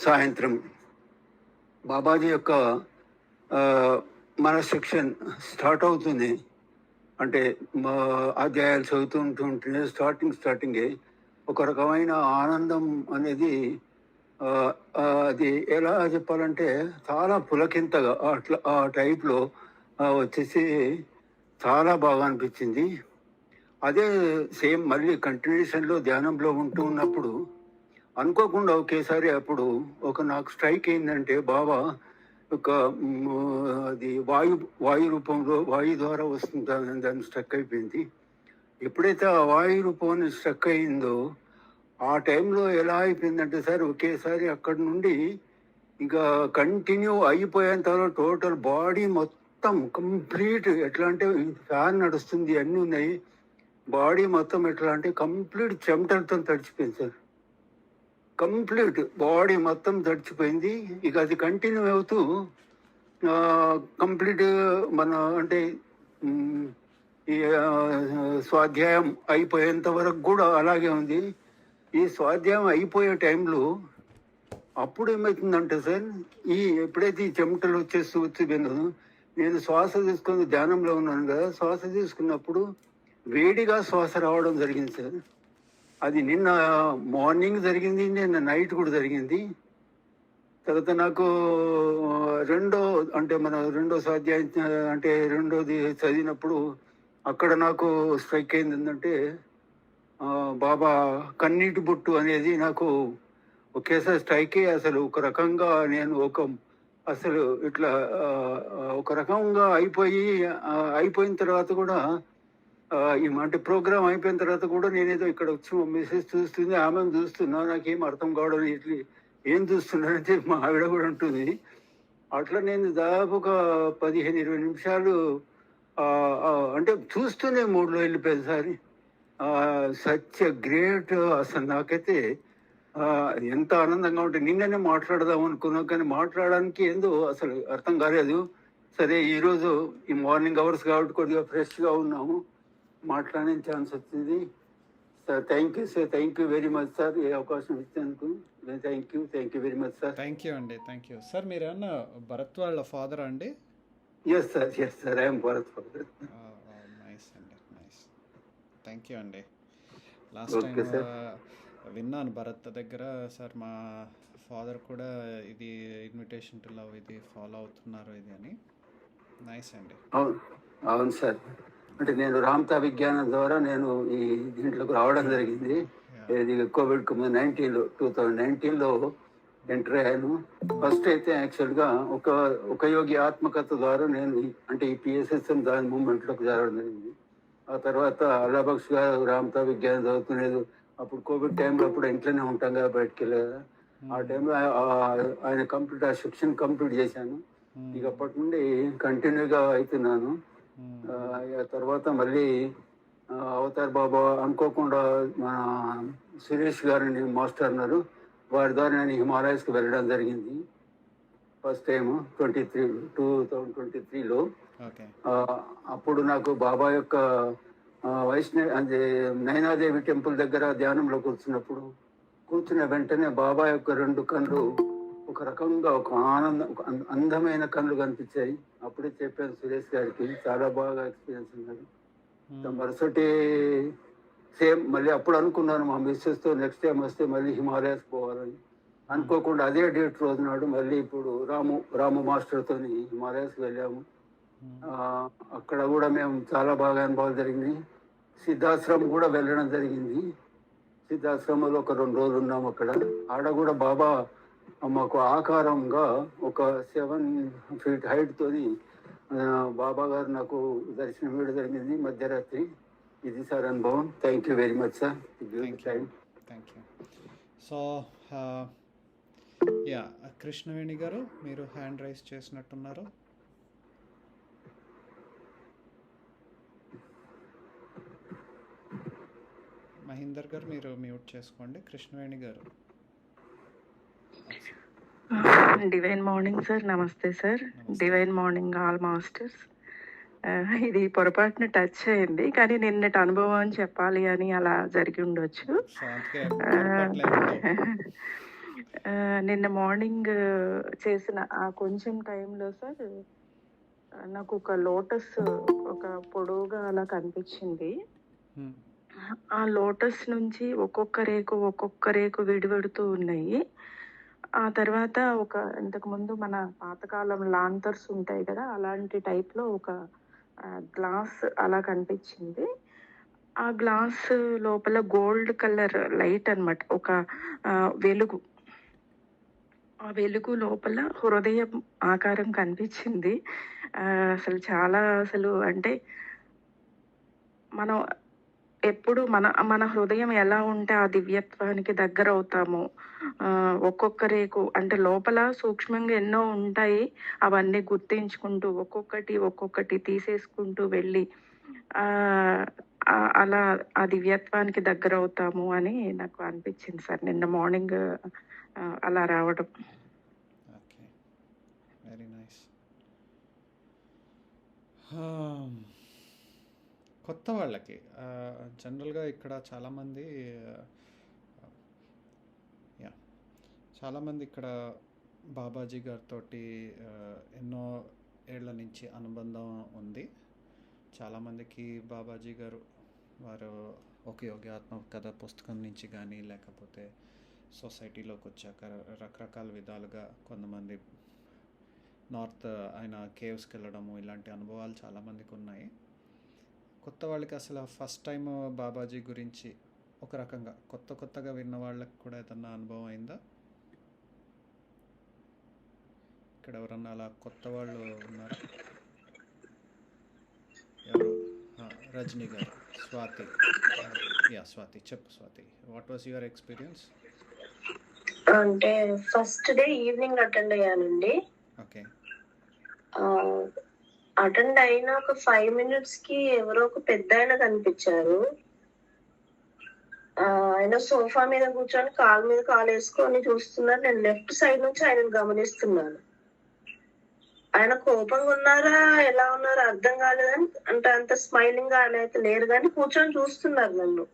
సాయంత్రం బాబాజీ యొక్క మన సెక్షన్ స్టార్ట్ అవుతుంది. అంటే అధ్యాయాలు చదువుతుంటుంటే స్టార్టింగే ఒక రకమైన ఆనందం అనేది అది ఎలా చెప్పాలంటే చాలా పులకింతగా అట్లా ఆ టైప్లో వచ్చేసి చాలా బాగా అనిపించింది. అదే సేమ్ మళ్ళీ కంటిన్యూషన్లో ధ్యానంలో ఉంటూ ఉన్నప్పుడు అనుకోకుండా ఒకేసారి అప్పుడు నాకు స్ట్రైక్ ఏంటంటే బాబా ఒక అది వాయు రూపంలో వాయు ద్వారా వస్తుంది దాన్ని స్ట్రక్ అయిపోయింది. ఎప్పుడైతే ఆ వాయు రూపం స్ట్రక్ అయిందో ఆ టైంలో ఎలా అయిపోయిందంటే సార్ ఒకేసారి అక్కడి నుండి ఇంకా కంటిన్యూ అయిపోయేంత టోటల్ బాడీ మొత్తం కంప్లీట్ ఎట్లా అంటే ఫ్యాన్ నడుస్తుంది అన్నీ ఉన్నాయి, బాడీ మొత్తం ఎట్లా అంటే కంప్లీట్ చెమటలతో తడిచిపోయింది సార్. కంప్లీట్ బాడీ మొత్తం తడిచిపోయింది. ఇక అది కంటిన్యూ అవుతూ కంప్లీట్ మన అంటే ఈ స్వాధ్యాయం అయిపోయేంత వరకు కూడా అలాగే ఉంది. ఈ స్వాధ్యాయం అయిపోయే టైంలో అప్పుడు ఏమవుతుందంటే సార్ ఎప్పుడైతే ఈ చెమటలు వచ్చి నేను శ్వాస తీసుకుని ధ్యానంలో ఉన్నాను కదా, శ్వాస తీసుకున్నప్పుడు వేడిగా శ్వాస రావడం జరిగింది సార్. అది నిన్న మార్నింగ్ జరిగింది, నిన్న నైట్ కూడా జరిగింది. తర్వాత నాకు రెండో స్వాధ్యాయం అంటే రెండోది చదివినప్పుడు అక్కడ నాకు స్ట్రైక్ అయింది ఏంటంటే బాబా కన్నీటి బొట్టు అనేది నాకు ఒకేసారి స్ట్రైక్ అయ్యి అసలు ఒక రకంగా నేను అసలు ఇట్లా ఒక రకంగా అయిపోయిన తర్వాత కూడా అంటే ప్రోగ్రామ్ అయిపోయిన తర్వాత కూడా నేనేదో ఇక్కడ వచ్చి మెసేజ్ చూస్తుంది, ఆమెను చూస్తున్నా, నాకేం అర్థం కావడం ఇట్లా ఏం చూస్తున్నానంటే మా ఆవిడ కూడా ఉంటుంది. అట్లా నేను దాదాపు ఒక 15-20 నిమిషాలు అంటే చూస్తూనే మూడ్లో వెళ్ళిపోయింది సార్. Such great. అసలు నాకైతే ఎంత ఆనందంగా ఉంటుంది. నిన్ననే మాట్లాడదాం అనుకున్నాం కానీ మాట్లాడడానికి ఏందో అసలు అర్థం కాలేదు. సరే ఈరోజు ఈ మార్నింగ్ అవర్స్ కాబట్టి కొద్దిగా ఫ్రెష్గా ఉన్నాము, మాట్లాడే ఛాన్స్ వచ్చింది. Sir thank you very much sir, ఏ అవకాశం ఇచ్చినందుకు thank you very much sir. Thank you అండి. Thank you sir. మీరు ఏమన్నా భరత్ వాళ్ళ ఫాదర్ అండి? Yes sir I'm Bharat father. Nice అండి, నైస్. థ్యాంక్ యూ అండి. లాస్ట్ టైం విన్నాను భరత్ దగ్గర సార్ మా ఫాదర్ కూడా ఇది ఇన్విటేషన్ టు లవ్ ఇది ఫాలో అవుతున్నారు ఇది అని. నైస్ అండి. అవును సార్. అంటే నేను రామ్తా విజ్ఞానం ద్వారా నేను ఈ దీంట్లోకి రావడం జరిగింది. ఇది COVID-19 2019లో ఎంటర్ అయ్యాను. ఫస్ట్ అయితే యాక్చువల్గా ఒక యోగి ఆత్మకథ ద్వారా నేను అంటే ఈ PSSM దాని మూమెంట్లోకి జరగడం జరిగింది. ఆ తర్వాత అల్లాబక్ష్ గారు రామ్తా విజ్ఞానం చదువుతులేదు. అప్పుడు కోవిడ్ టైంలో అప్పుడు ఇంట్లోనే ఉంటాం కదా, బయటకు వెళ్ళేదా. ఆ టైంలో ఆయన ఆ సెక్షన్ కంప్లీట్ చేశాను. ఇక అప్పటి నుండి కంటిన్యూగా అవుతున్నాను. తర్వాత మళ్ళీ అవతార్ బాబా అనుకోకుండా మన సురేష్ గారిని మాస్టర్ అన్నారు, వారి ద్వారా నేను హిమాలయస్కి వెళ్ళడం జరిగింది. ఫస్ట్ టైం 2023లో. అప్పుడు నాకు బాబా యొక్క అదే నైనాదేవి టెంపుల్ దగ్గర ధ్యానంలో కూర్చున్న వెంటనే బాబా యొక్క 2 కళ్ళు ఒక రకంగా ఒక అందమైన కళ్ళు కనిపించాయి. అప్పుడే చెప్పాను సురేష్ గారికి, చాలా బాగా ఎక్స్పీరియన్స్ ఉన్నది. మరుసటి సేమ్ మళ్ళీ అప్పుడు అనుకున్నాను మా మిస్సెస్తో నెక్స్ట్ టైం వస్తే మళ్ళీ హిమాలయాస్ పోవాలని. అనుకోకుండా అదే డేట్ రోజు నాడు మళ్ళీ ఇప్పుడు రాము మాస్టర్తో హిమాలయాస్కి వెళ్ళాము. అక్కడ కూడా మేము చాలా బాగా అనుభవాలు జరిగింది. సిద్ధాశ్రమం కూడా వెళ్ళడం జరిగింది. సిద్ధాశ్రమంలో ఒక 2 రోజులు ఉన్నాము అక్కడ. ఆడ కూడా బాబా మాకు ఆకారంగా ఒక 7 feet హైట్తోని బాబా గారు నాకు దర్శనం ఇవ్వడం జరిగింది మధ్యరాత్రి. ఇది సార్ అనుభవం. Thank you very much sir. Thank you. So Krishnaveni గారు మీరు హ్యాండ్ రైజ్ చేసినట్టున్నారు. మహేందర్ గారు మీరు మ్యూట్ చేసుకోండి. కృష్ణవేణి గారు. Divine morning sir. నమస్తే sir. Divine morning all masters. ఇది పొరపాటున టచ్ అయింది కానీ నిన్నటి అనుభవం అని చెప్పాలి అని అలా జరిగి ఉండొచ్చు. నిన్న మార్నింగ్ చేసిన ఆ కొంచెం టైంలో సార్ నాకు ఒక లోటస్ ఒక పొడవుగా అలా కనిపించింది. హ్మ్. ఆ లోటస్ నుంచి ఒక్కొక్క రేకు విడివడుతూ ఉన్నాయి. ఆ తర్వాత ఇంతకుముందు మన పాతకాలం లాంతర్స్ ఉంటాయి కదా! అలాంటి టైప్‌లో ఒక గ్లాస్ అలా కనిపించింది. ఆ గ్లాస్ లోపల గోల్డ్ కలర్ లైట్ అన్నమాట. వెలుగు. ఆ వెలుగు లోపల హృదయం ఆకారం కనిపించింది. అసలు చాలా అంటే మనం ఎప్పుడు మన హృదయం ఎలా ఉంటే ఆ దివ్యత్వానికి దగ్గరవుతామో, ఒక్కొక్క రేకు అంటే లోపల సూక్ష్మంగా ఎన్నో ఉంటాయి. అవన్నీ గుర్తించుకుంటూ ఒక్కొక్కటి తీసేసుకుంటూ వెళ్ళి ఆహ్, అలా ఆ దివ్యత్వానికి దగ్గరవుతాము అని నాకు అనిపించింది సార్ నిన్న మార్నింగ్ అలా రావడం. ఓకే. Very nice. కొత్త వాళ్ళకి జనరల్గా ఇక్కడ చాలామంది యా చాలామంది ఇక్కడ బాబాజీ గారితో ఎన్నో ఏళ్ల నుంచి అనుబంధం ఉంది. చాలామందికి బాబాజీ గారు వారు ఒక యోగాత్మ కథ పుస్తకం నుంచి కానీ లేకపోతే సొసైటీలోకి వచ్చాక రకరకాల విధాలుగా కొంతమంది నార్త్ ఆయన కేవ్స్కి వెళ్ళడము ఇలాంటి అనుభవాలు చాలామందికి ఉన్నాయి. కొత్త వాళ్ళకి అసలు ఫస్ట్ టైం బాబాజీ గురించి ఒక రకంగా కొత్తగా విన్న వాళ్ళకి కూడా ఏదన్నా అనుభవం అయిందా? ఇక్కడ ఎవరన్నా అలా కొత్త వాళ్ళు ఉన్నారా? ఎవరు? రజనీ గారు. స్వాతి. స్వాతి చెప్పు Swathi. What was your experience? అంటే ఫస్ట్ డే ఈవినింగ్ అటెండ్ అయ్యానండి. ఓకే. అటెండ్ అయిన ఒక 5 minutes కి ఎవరో ఒక పెద్దాయన కనిపించారు. ఆయన సోఫా మీద కూర్చొని కాలు మీద కాలు వేసుకొని చూస్తున్నారు. నేను లెఫ్ట్ సైడ్ నుంచి ఆయనను గమనిస్తున్నాను. ఆయన కోపంగా ఉన్నారా ఎలా ఉన్నారో అర్థం కాలేదని అంటే అంత స్మైలింగ్ గా ఆయన అయితే లేరు కానీ కూర్చొని చూస్తున్నారు నన్ను.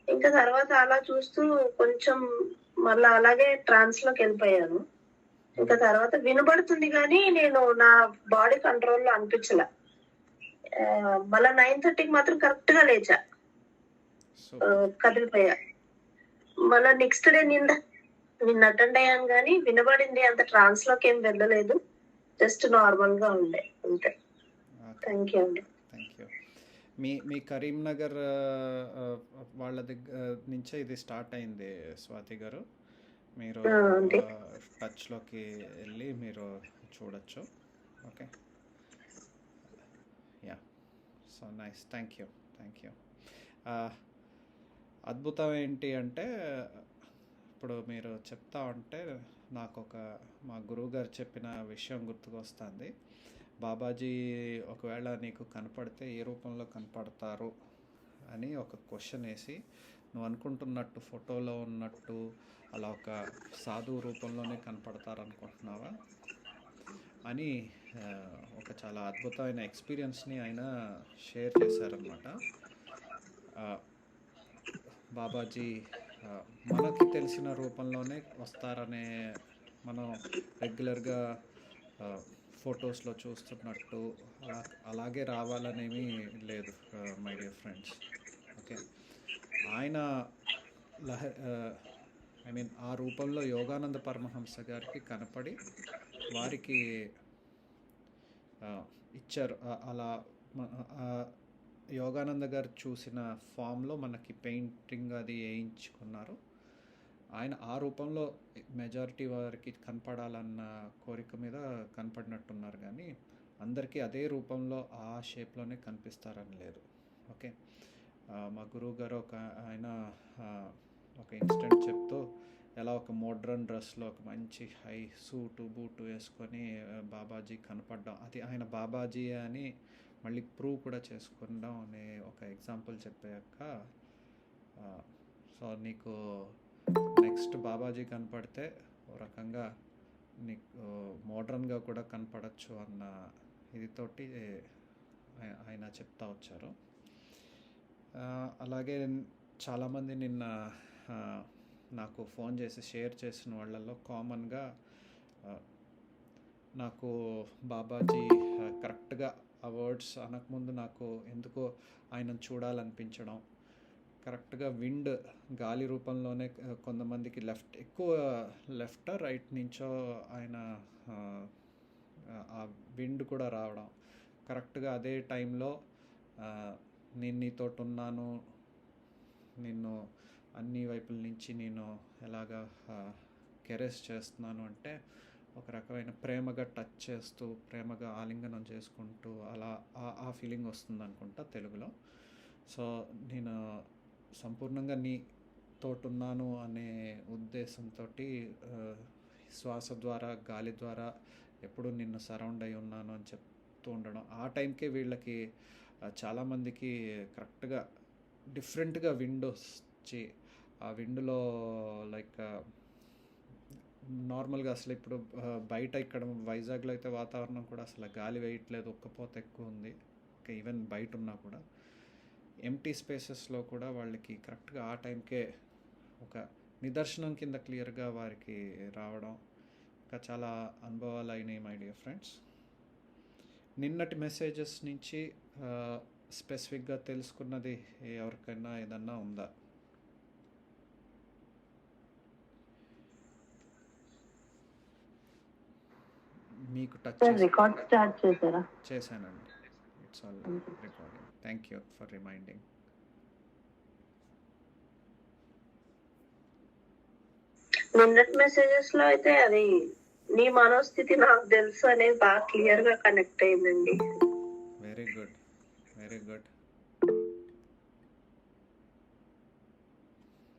ఇంకా తర్వాత అలా చూస్తూ కొంచెం మళ్ళీ అలాగే ట్రాన్స్ లోకి వెళ్ళిపోయాను. ఇంకా తర్వాత వినబడుతుంది కానీ నేను నా బాడీ కంట్రోల్ లో అనిపించలే. మళ్ళీ 9:30కి మాత్రం కరెక్ట్ గా లేచా, కదిలిపోయా. మళ్ళీ నెక్స్ట్ డే నిన్న అటెండ్ అయ్యాను కానీ వినబడింది, అంత ట్రాన్స్ లోకి ఏం వెళ్ళలేదు, జస్ట్ నార్మల్ గా ఉండే అంతే. థ్యాంక్ యూ అండి. Thank you. మీ కరీంనగర్ వాళ్ళ దగ్గర నుంచే ఇది స్టార్ట్ అయింది స్వాతి గారు. మీరు టచ్లోకి వెళ్ళి మీరు చూడొచ్చు. Okay. Yeah, so nice. Thank you. అద్భుతం ఏంటి అంటే ఇప్పుడు మీరు చెప్తా ఉంటే నాకు మా గురువుగారు చెప్పిన విషయం గుర్తుకొస్తుంది. బాబాజీ ఒకవేళ నీకు కనపడితే ఏ రూపంలో కనపడతారు అని ఒక క్వశ్చన్ వేసి, నువ్వు అనుకుంటున్నట్టు ఫోటోలో ఉన్నట్టు అలా ఒక సాధువు రూపంలోనే కనపడతారనుకుంటున్నావా అని ఒక చాలా అద్భుతమైన ఎక్స్పీరియన్స్ని ఆయన షేర్ చేశారనమాట. బాబాజీ మనకి తెలిసిన రూపంలోనే వస్తారనే, మనం రెగ్యులర్గా ఫొటోస్లో చూస్తున్నట్టు అలాగే రావాలనేమీ లేదు మై డియర్ ఫ్రెండ్స్. ఓకే. ఆయన ఆ రూపంలో యోగానంద పరమహంస గారికి కనపడి వారికి ఇచ్చారు. అలా యోగానంద గారు చూసిన ఫామ్లో మనకి పెయింటింగ్ అది వేయించుకున్నారు. ఆయన ఆ రూపంలో మెజారిటీ వారికి కనపడాలన్న కోరిక మీద కనపడినట్టున్నారు కానీ అందరికీ అదే రూపంలో ఆ షేప్లోనే కనిపిస్తారని లేదు. ఓకే. మా గురువు గారు ఆయన ఒక ఇన్సిడెంట్ చెప్తూ ఎలా ఒక మోడ్రన్ డ్రెస్లో ఒక మంచి హై సూటు బూటు వేసుకొని బాబాజీ కనపడడం, అది ఆయన బాబాజీ అని మళ్ళీ ప్రూవ్ కూడా చేసుకుందాం అనే ఒక ఎగ్జాంపుల్ చెప్పాక, సో నీకు నెక్స్ట్ బాబాజీ కనపడితే ఓ రకంగా నీకు మోడ్రన్గా కూడా కనపడచ్చు అన్న ఇదితోటి ఆయన చెప్తా వచ్చారు. అలాగే చాలామంది నిన్న నాకు ఫోన్ చేసి షేర్ చేసిన వాళ్ళల్లో కామన్గా నాకు బాబాజీ కరెక్ట్గా ఆ వర్డ్స్ అనకముందు నాకు ఎందుకో ఆయనను చూడాలనిపించడం, కరెక్ట్గా విండ్ గాలి రూపంలోనే కొంతమందికి ఎక్కువ లెఫ్ట్ రైట్ నుంచో ఆయన ఆ విండ్ కూడా రావడం, కరెక్ట్గా అదే టైంలో నేను నీతోటి ఉన్నాను, నిన్ను అన్ని వైపుల నుంచి నేను ఎలాగా కెరెస్ చేస్తున్నాను అంటే ఒక రకమైన ప్రేమగా టచ్ చేస్తూ ప్రేమగా ఆలింగనం చేసుకుంటూ అలా ఆ ఫీలింగ్ వస్తుంది అనుకుంటా తెలుగులో. సో నేను సంపూర్ణంగా నీతోటున్నాను అనే ఉద్దేశంతో శ్వాస ద్వారా గాలి ద్వారా ఎప్పుడు నిన్ను సరౌండ్ అయి ఉన్నాను అని చెప్తూ ఉండడం. ఆ టైంకే వీళ్ళకి చాలామందికి కరెక్ట్గా డిఫరెంట్గా విండ్ వచ్చి ఆ విండ్లో లైక్ నార్మల్గా అసలు ఇప్పుడు బయట ఇక్కడ వైజాగ్లో అయితే వాతావరణం కూడా అసలు గాలి వేయట్లేదు, ఉక్కపోత ఎక్కువ ఉంది. ఈవెన్ బయట ఉన్నా కూడా ఎంటీ స్పేసెస్లో కూడా వాళ్ళకి కరెక్ట్గా ఆ టైంకే ఒక నిదర్శనం కింద క్లియర్గా వారికి రావడం ఇంకా చాలా అనుభవాలు అయినాయి మై డియర్ ఫ్రెండ్స్. నిన్నటి మెసేజెస్ నుంచి స్పెసిఫిక్గా తెలుసుకున్నది ఎవరికైనా ఏదన్నా ఉందా? మీకు టచ్ రికార్డ్ స్టార్ట్ చేశారా? చేశానండి. It's all recording. Thank you for reminding. నిన్నటి మెసేజెస్ లో అయితే అది నీ మనోస్థితి నాకు తెలుసు అనేది బాగా క్లియర్ గా కనెక్ట్ అయిందండి. Very good, very good.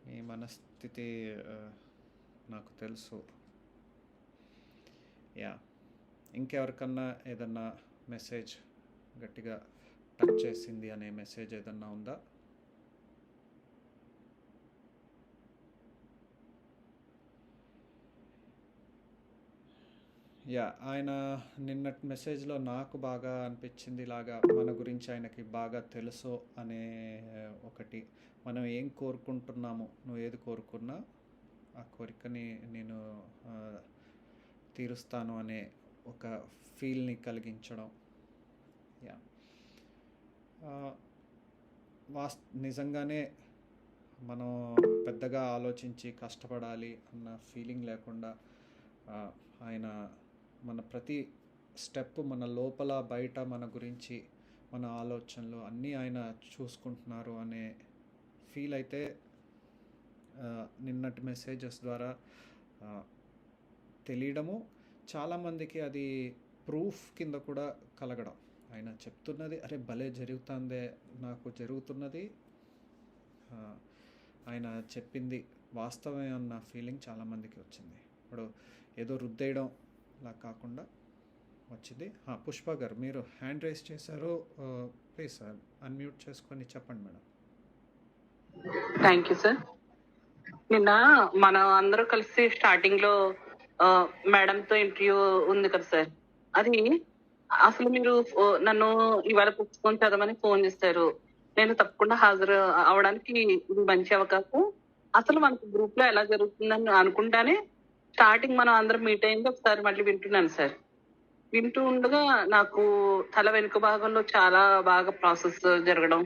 మీ మనస్థితి నాకు తెలుసు. యా, ఇంకెవరికన్నా ఏదన్నా మెసేజ్ గట్టిగా టచ్ చేసింది అనే మెసేజ్ ఏదన్నా ఉందా? యా, ఆయన నిన్నటి మెసేజ్లో నాకు బాగా అనిపించింది ఇలాగా మన గురించి ఆయనకి బాగా తెలుసు అనే ఒకటి. మనం ఏం కోరుకుంటున్నామో, నువ్వు ఏది కోరుకున్నా ఆ కోరికని నేను తీరుస్తాను అనే ఒక ఫీల్ని కలిగించడం. యా, నిజంగానే మనం పెద్దగా ఆలోచించి కష్టపడాలి అన్న ఫీలింగ్ లేకుండా ఆయన మన ప్రతి స్టెప్, మన లోపల బయట మన గురించి, మన ఆలోచనలు అన్నీ ఆయన చూసుకుంటున్నారు అనే ఫీల్ అయితే నిన్నటి మెసేజెస్ ద్వారా తెలియడము, చాలామందికి అది ప్రూఫ్ కింద కూడా కలగడం. ఆయన చెప్తున్నది అరే భలే జరుగుతుందే, నాకు జరుగుతున్నది ఆయన చెప్పింది వాస్తవమే అన్న ఫీలింగ్ చాలామందికి వచ్చింది. ఇప్పుడు ఏదో రుద్దేయడం అలా కాకుండా వచ్చింది. పుష్ప గారు మీరు హ్యాండ్ రైజ్ చేశారు, ప్లీజ్ సార్ అన్మ్యూట్ చేసుకొని చెప్పండి మేడం. Thank you sir. నిన్న మనం అందరూ కలిసి స్టార్టింగ్ లో మేడంతో ఇంటర్వ్యూ ఉంది కదా సార్, అది అసలు మీరు నన్ను ఇవాళ పుస్తకం చదవమని ఫోన్ చేశారు. నేను తప్పకుండా హాజరు అవడానికి ఇది మంచి అవకాశం. అసలు మనకు గ్రూప్ లో ఎలా జరుగుతుందని అనుకుంటానే స్టార్టింగ్ మనం అందరం మీట్ అయింది ఒకసారి మళ్ళీ వింటున్నాను సార్. వింటూ ఉండగా నాకు తల వెనుక భాగంలో చాలా బాగా ప్రాసెస్ జరగడం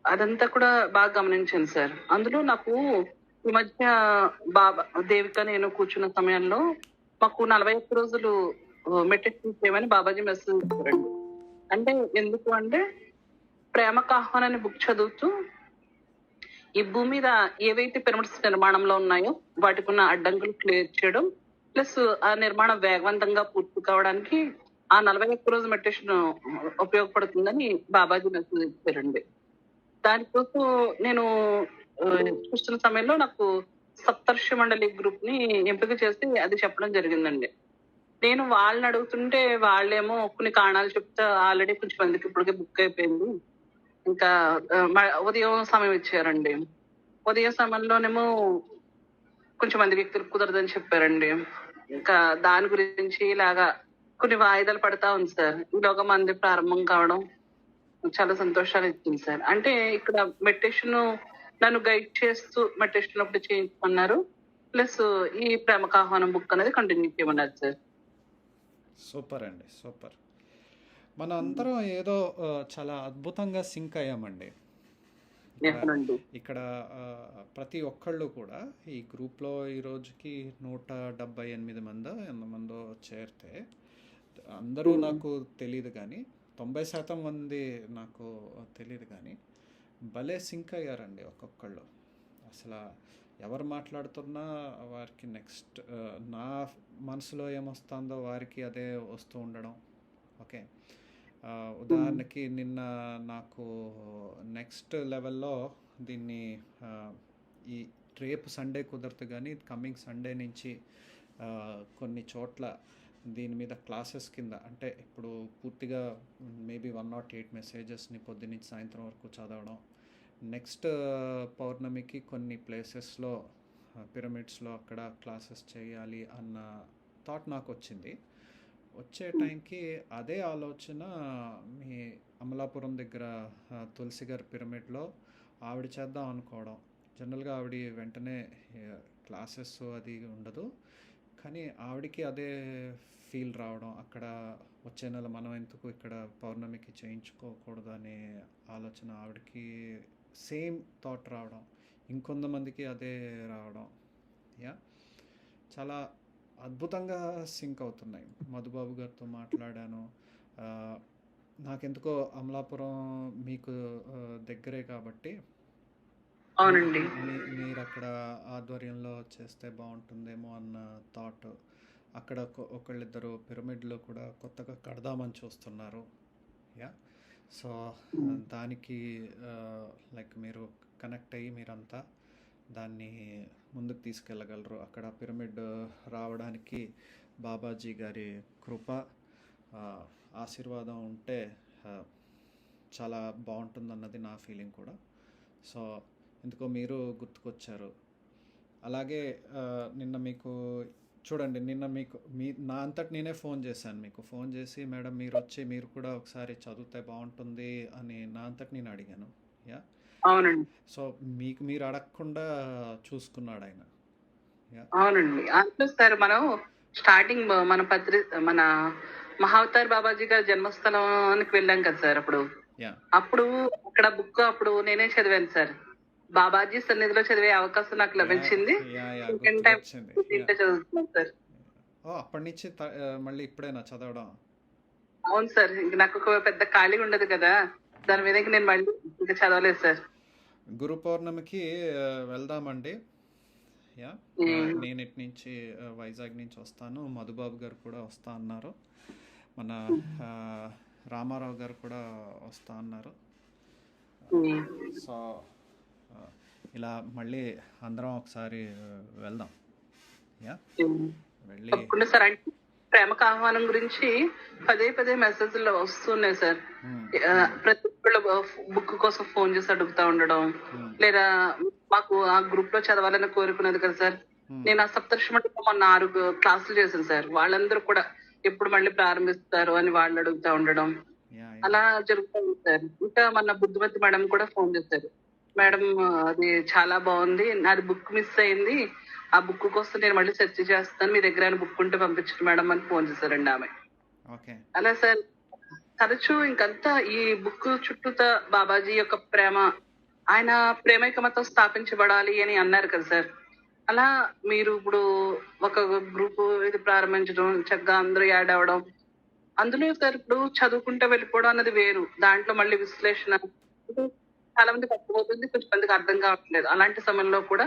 అదంతా కూడా బాగా గమనించాను సార్. అందులో నాకు ఈ మధ్య బాబా దేవిక నేను కూర్చున్న సమయంలో మాకు 41 రోజులు మెడిటేషన్ చేయమని బాబాజీ మెసేజ్ ఇచ్చారండి. అంటే ఎందుకు అంటే ప్రేమకు ఆహ్వానం అనే బుక్ చదువుతూ ఈ భూమి మీద ఏవైతే పిరమిడ్స్ నిర్మాణంలో ఉన్నాయో వాటికి ఉన్న అడ్డంకులు క్లియర్ చేయడం, ప్లస్ ఆ నిర్మాణం వేగవంతంగా పూర్తి కావడానికి ఆ 41 రోజు మెడిటేషన్ ఉపయోగపడుతుందని బాబాజీ మెసేజ్ ఇచ్చారండి. దానికోసం నేను చూస్తున్న సమయంలో నాకు సప్తర్షి మండలి గ్రూప్ ని ఎంపిక చేసి అది చెప్పడం జరిగిందండి. నేను వాళ్ళని అడుగుతుంటే వాళ్ళేమో కొన్ని కారణాలు చెప్తే ఆల్రెడీ కొంచెం మందికి ఇప్పటికే బుక్ అయిపోయింది, ఇంకా ఉదయం సమయం ఇచ్చారండి. ఉదయం సమయంలోనేమో కొంచెం మంది వ్యక్తులు కుదరదని చెప్పారండి. ఇంకా దాని గురించి ఇలాగా కొన్ని వాయిదాలు పడతా ఉంది సార్. ఈలోగా మంది ప్రారంభం కావడం చాలా సంతోషాలు ఇచ్చింది సార్. అంటే ఇక్కడ మెడిటేషన్ నన్ను గైడ్ చేస్తూ మెడిటేషన్ అప్పుడు చేయించుకున్నారు. ప్లస్ ఈ ప్రేమకు ఆహ్వానం బుక్ అనేది కంటిన్యూ చేయమన్నారు సార్. సూపర్ అండి, సూపర్. మన అందరం ఏదో చాలా అద్భుతంగా సింక్ అయ్యామండి. ఇక్కడ ప్రతి ఒక్కళ్ళు కూడా ఈ గ్రూప్లో ఈ రోజుకి 178 మందో ఎంతమందో చేరితే అందరూ నాకు తెలియదు, కానీ 90% మంది నాకు తెలియదు, కానీ భలే సింక్ అయ్యారండి ఒక్కొక్కళ్ళు. అసలు ఎవరు మాట్లాడుతున్నా వారికి నెక్స్ట్ నా మనసులో ఏమొస్తుందో వారికి అదే వస్తూ ఉండడం. ఓకే, ఉదాహరణకి నిన్న నాకు నెక్స్ట్ లెవెల్లో దీన్ని ఈ రేపు సండే కుదరదు, కానీ కమింగ్ సండే నుంచి కొన్ని చోట్ల దీని మీద క్లాసెస్ కింద, అంటే ఇప్పుడు పూర్తిగా మేబీ 108 మెసేజెస్ని పొద్దున్నుంచి సాయంత్రం వరకు చదవడం. నెక్స్ట్ పౌర్ణమికి కొన్ని ప్లేసెస్లో పిరమిడ్స్లో అక్కడ క్లాసెస్ చేయాలి అన్న థాట్ నాకు వచ్చింది. వచ్చే టైంకి అదే ఆలోచన మీ అమలాపురం దగ్గర తులసి గారి పిరమిడ్లో ఆవిడ చేద్దాం అనుకోవడం. జనరల్గా ఆవిడ వెంటనే క్లాసెస్ అది ఉండదు, కానీ ఆవిడకి అదే ఫీల్ రావడం, అక్కడ వచ్చే నెల మనం ఎందుకు ఇక్కడ పౌర్ణమికి చేయించుకోకూడదు అనే ఆలోచన ఆవిడకి సేమ్ థాట్ రావడం, ఇంకొంతమందికి అదే రావడం. చాలా అద్భుతంగా సింక్ అవుతున్నాయి. మధుబాబు గారితో మాట్లాడాను. నాకెందుకో అమలాపురం మీకు దగ్గరే కాబట్టి అవునండి, మీరు అక్కడ ఆధ్వర్యంలో చేస్తే బాగుంటుందేమో అన్న థాట్. అక్కడ ఒకళ్ళిద్దరు పిరమిడ్లో కూడా కొత్తగా కడదామని చూస్తున్నారు. సో దానికి లైక్ మీరు కనెక్ట్ అయ్యి మీరంతా దాన్ని ముందుకు తీసుకెళ్ళగలరు. అక్కడ పిరమిడ్ రావడానికి బాబాజీ గారి కృప ఆశీర్వాదం ఉంటే చాలా బాగుంటుందన్నది నా ఫీలింగ్ కూడా. సో ఎందుకో మీరు గుర్తుకొచ్చారు. అలాగే నిన్న మీకు చూడండి, నిన్న మీకు నా అంతటి నేనే ఫోన్ చేశాను. మీకు ఫోన్ చేసి మేడం మీరు వచ్చి మీరు కూడా ఒకసారి చదివితే బాగుంటుంది అని నా అంతటి నేను అడిగాను. అవునండి. సో మీకు మీరు అడగకుండా చూసుకున్నాడు ఆయన. అవునండి, అందులో సార్ మనం స్టార్టింగ్ మన మహావతార్ బాబాజీ గారి జన్మస్థలానికి వెళ్ళాం కదా సార్. అప్పుడు అక్కడ బుక్ అప్పుడు నేనే చదివాను సార్. బాబాజీ సన్నిధిలో చదివే అవకాశం నాకు లభించింది. సెకండ్ టైం చదువుతున్నాను సార్. అప్పటి నుంచి మళ్ళీ ఇప్పుడేనా చదవడం? అవును సార్, ఇంక నాకు ఒక పెద్ద ఖాళీ ఉండదు కదా, దాని మీద నేను మళ్ళీ ఇంకా చదవలేదు సార్. గురు పౌర్ణమికి వెళ్దామండి. నేను ఇటు నుంచి వైజాగ్ నుంచి వస్తాను. మధుబాబు గారు కూడా వస్తా అన్నారు. మన రామారావు గారు కూడా వస్తా అన్నారు. సో ఇలా మళ్ళీ అందరం ఒకసారి వెళ్దాం. వెళ్ళి సార్, అంటే ప్రేమకు ఆహ్వానం గురించి పదే పదే మెసేజ్లు వస్తున్నాయి సార్. ప్రతి ఒక్కళ్ళు బుక్ కోసం ఫోన్ చేసి అడుగుతా ఉండడం, లేదా మాకు ఆ గ్రూప్ లో చదవాలని కోరుకున్నది కదా సార్. నేను ఆ సప్తర్షి మండపంలో మొన్న 6 క్లాసులు చేశాను సార్. వాళ్ళందరూ కూడా ఎప్పుడు మళ్ళీ ప్రారంభిస్తారు అని వాళ్ళు అడుగుతా ఉండడం, అలా జరుగుతుంది సార్. ఇంకా మన బుద్ధిమతి మేడం కూడా ఫోన్ చేశారు. మేడం అది చాలా బాగుంది, నాది బుక్ మిస్ అయింది, ఆ బుక్ కోసం నేను మళ్ళీ సెర్చ్ చేస్తాను, మీ దగ్గర బుక్ ఉంటే పంపించండి మేడం అని ఫోన్ చేశారండి ఆమె. అలా సార్ తరచూ ఇంకంతా ఈ బుక్ చుట్టూతా బాబాజీ యొక్క ప్రేమ, ఆయన ప్రేమైకమతం స్థాపించబడాలి అని అన్నారు కదా సార్. అలా మీరు ఇప్పుడు ఒక గ్రూప్ ఇది ప్రారంభించడం, చక్కగా అందరూ యాడ్ అవ్వడం, అందులో సార్ ఇప్పుడు చదువుకుంటూ వెళ్ళిపోవడం అన్నది వేరు, దాంట్లో మళ్ళీ విశ్లేషణ చాలా మందికి అర్థమవుతుంది, కొంచెం మందికి అర్థం కావట్లేదు. అలాంటి సమయంలో కూడా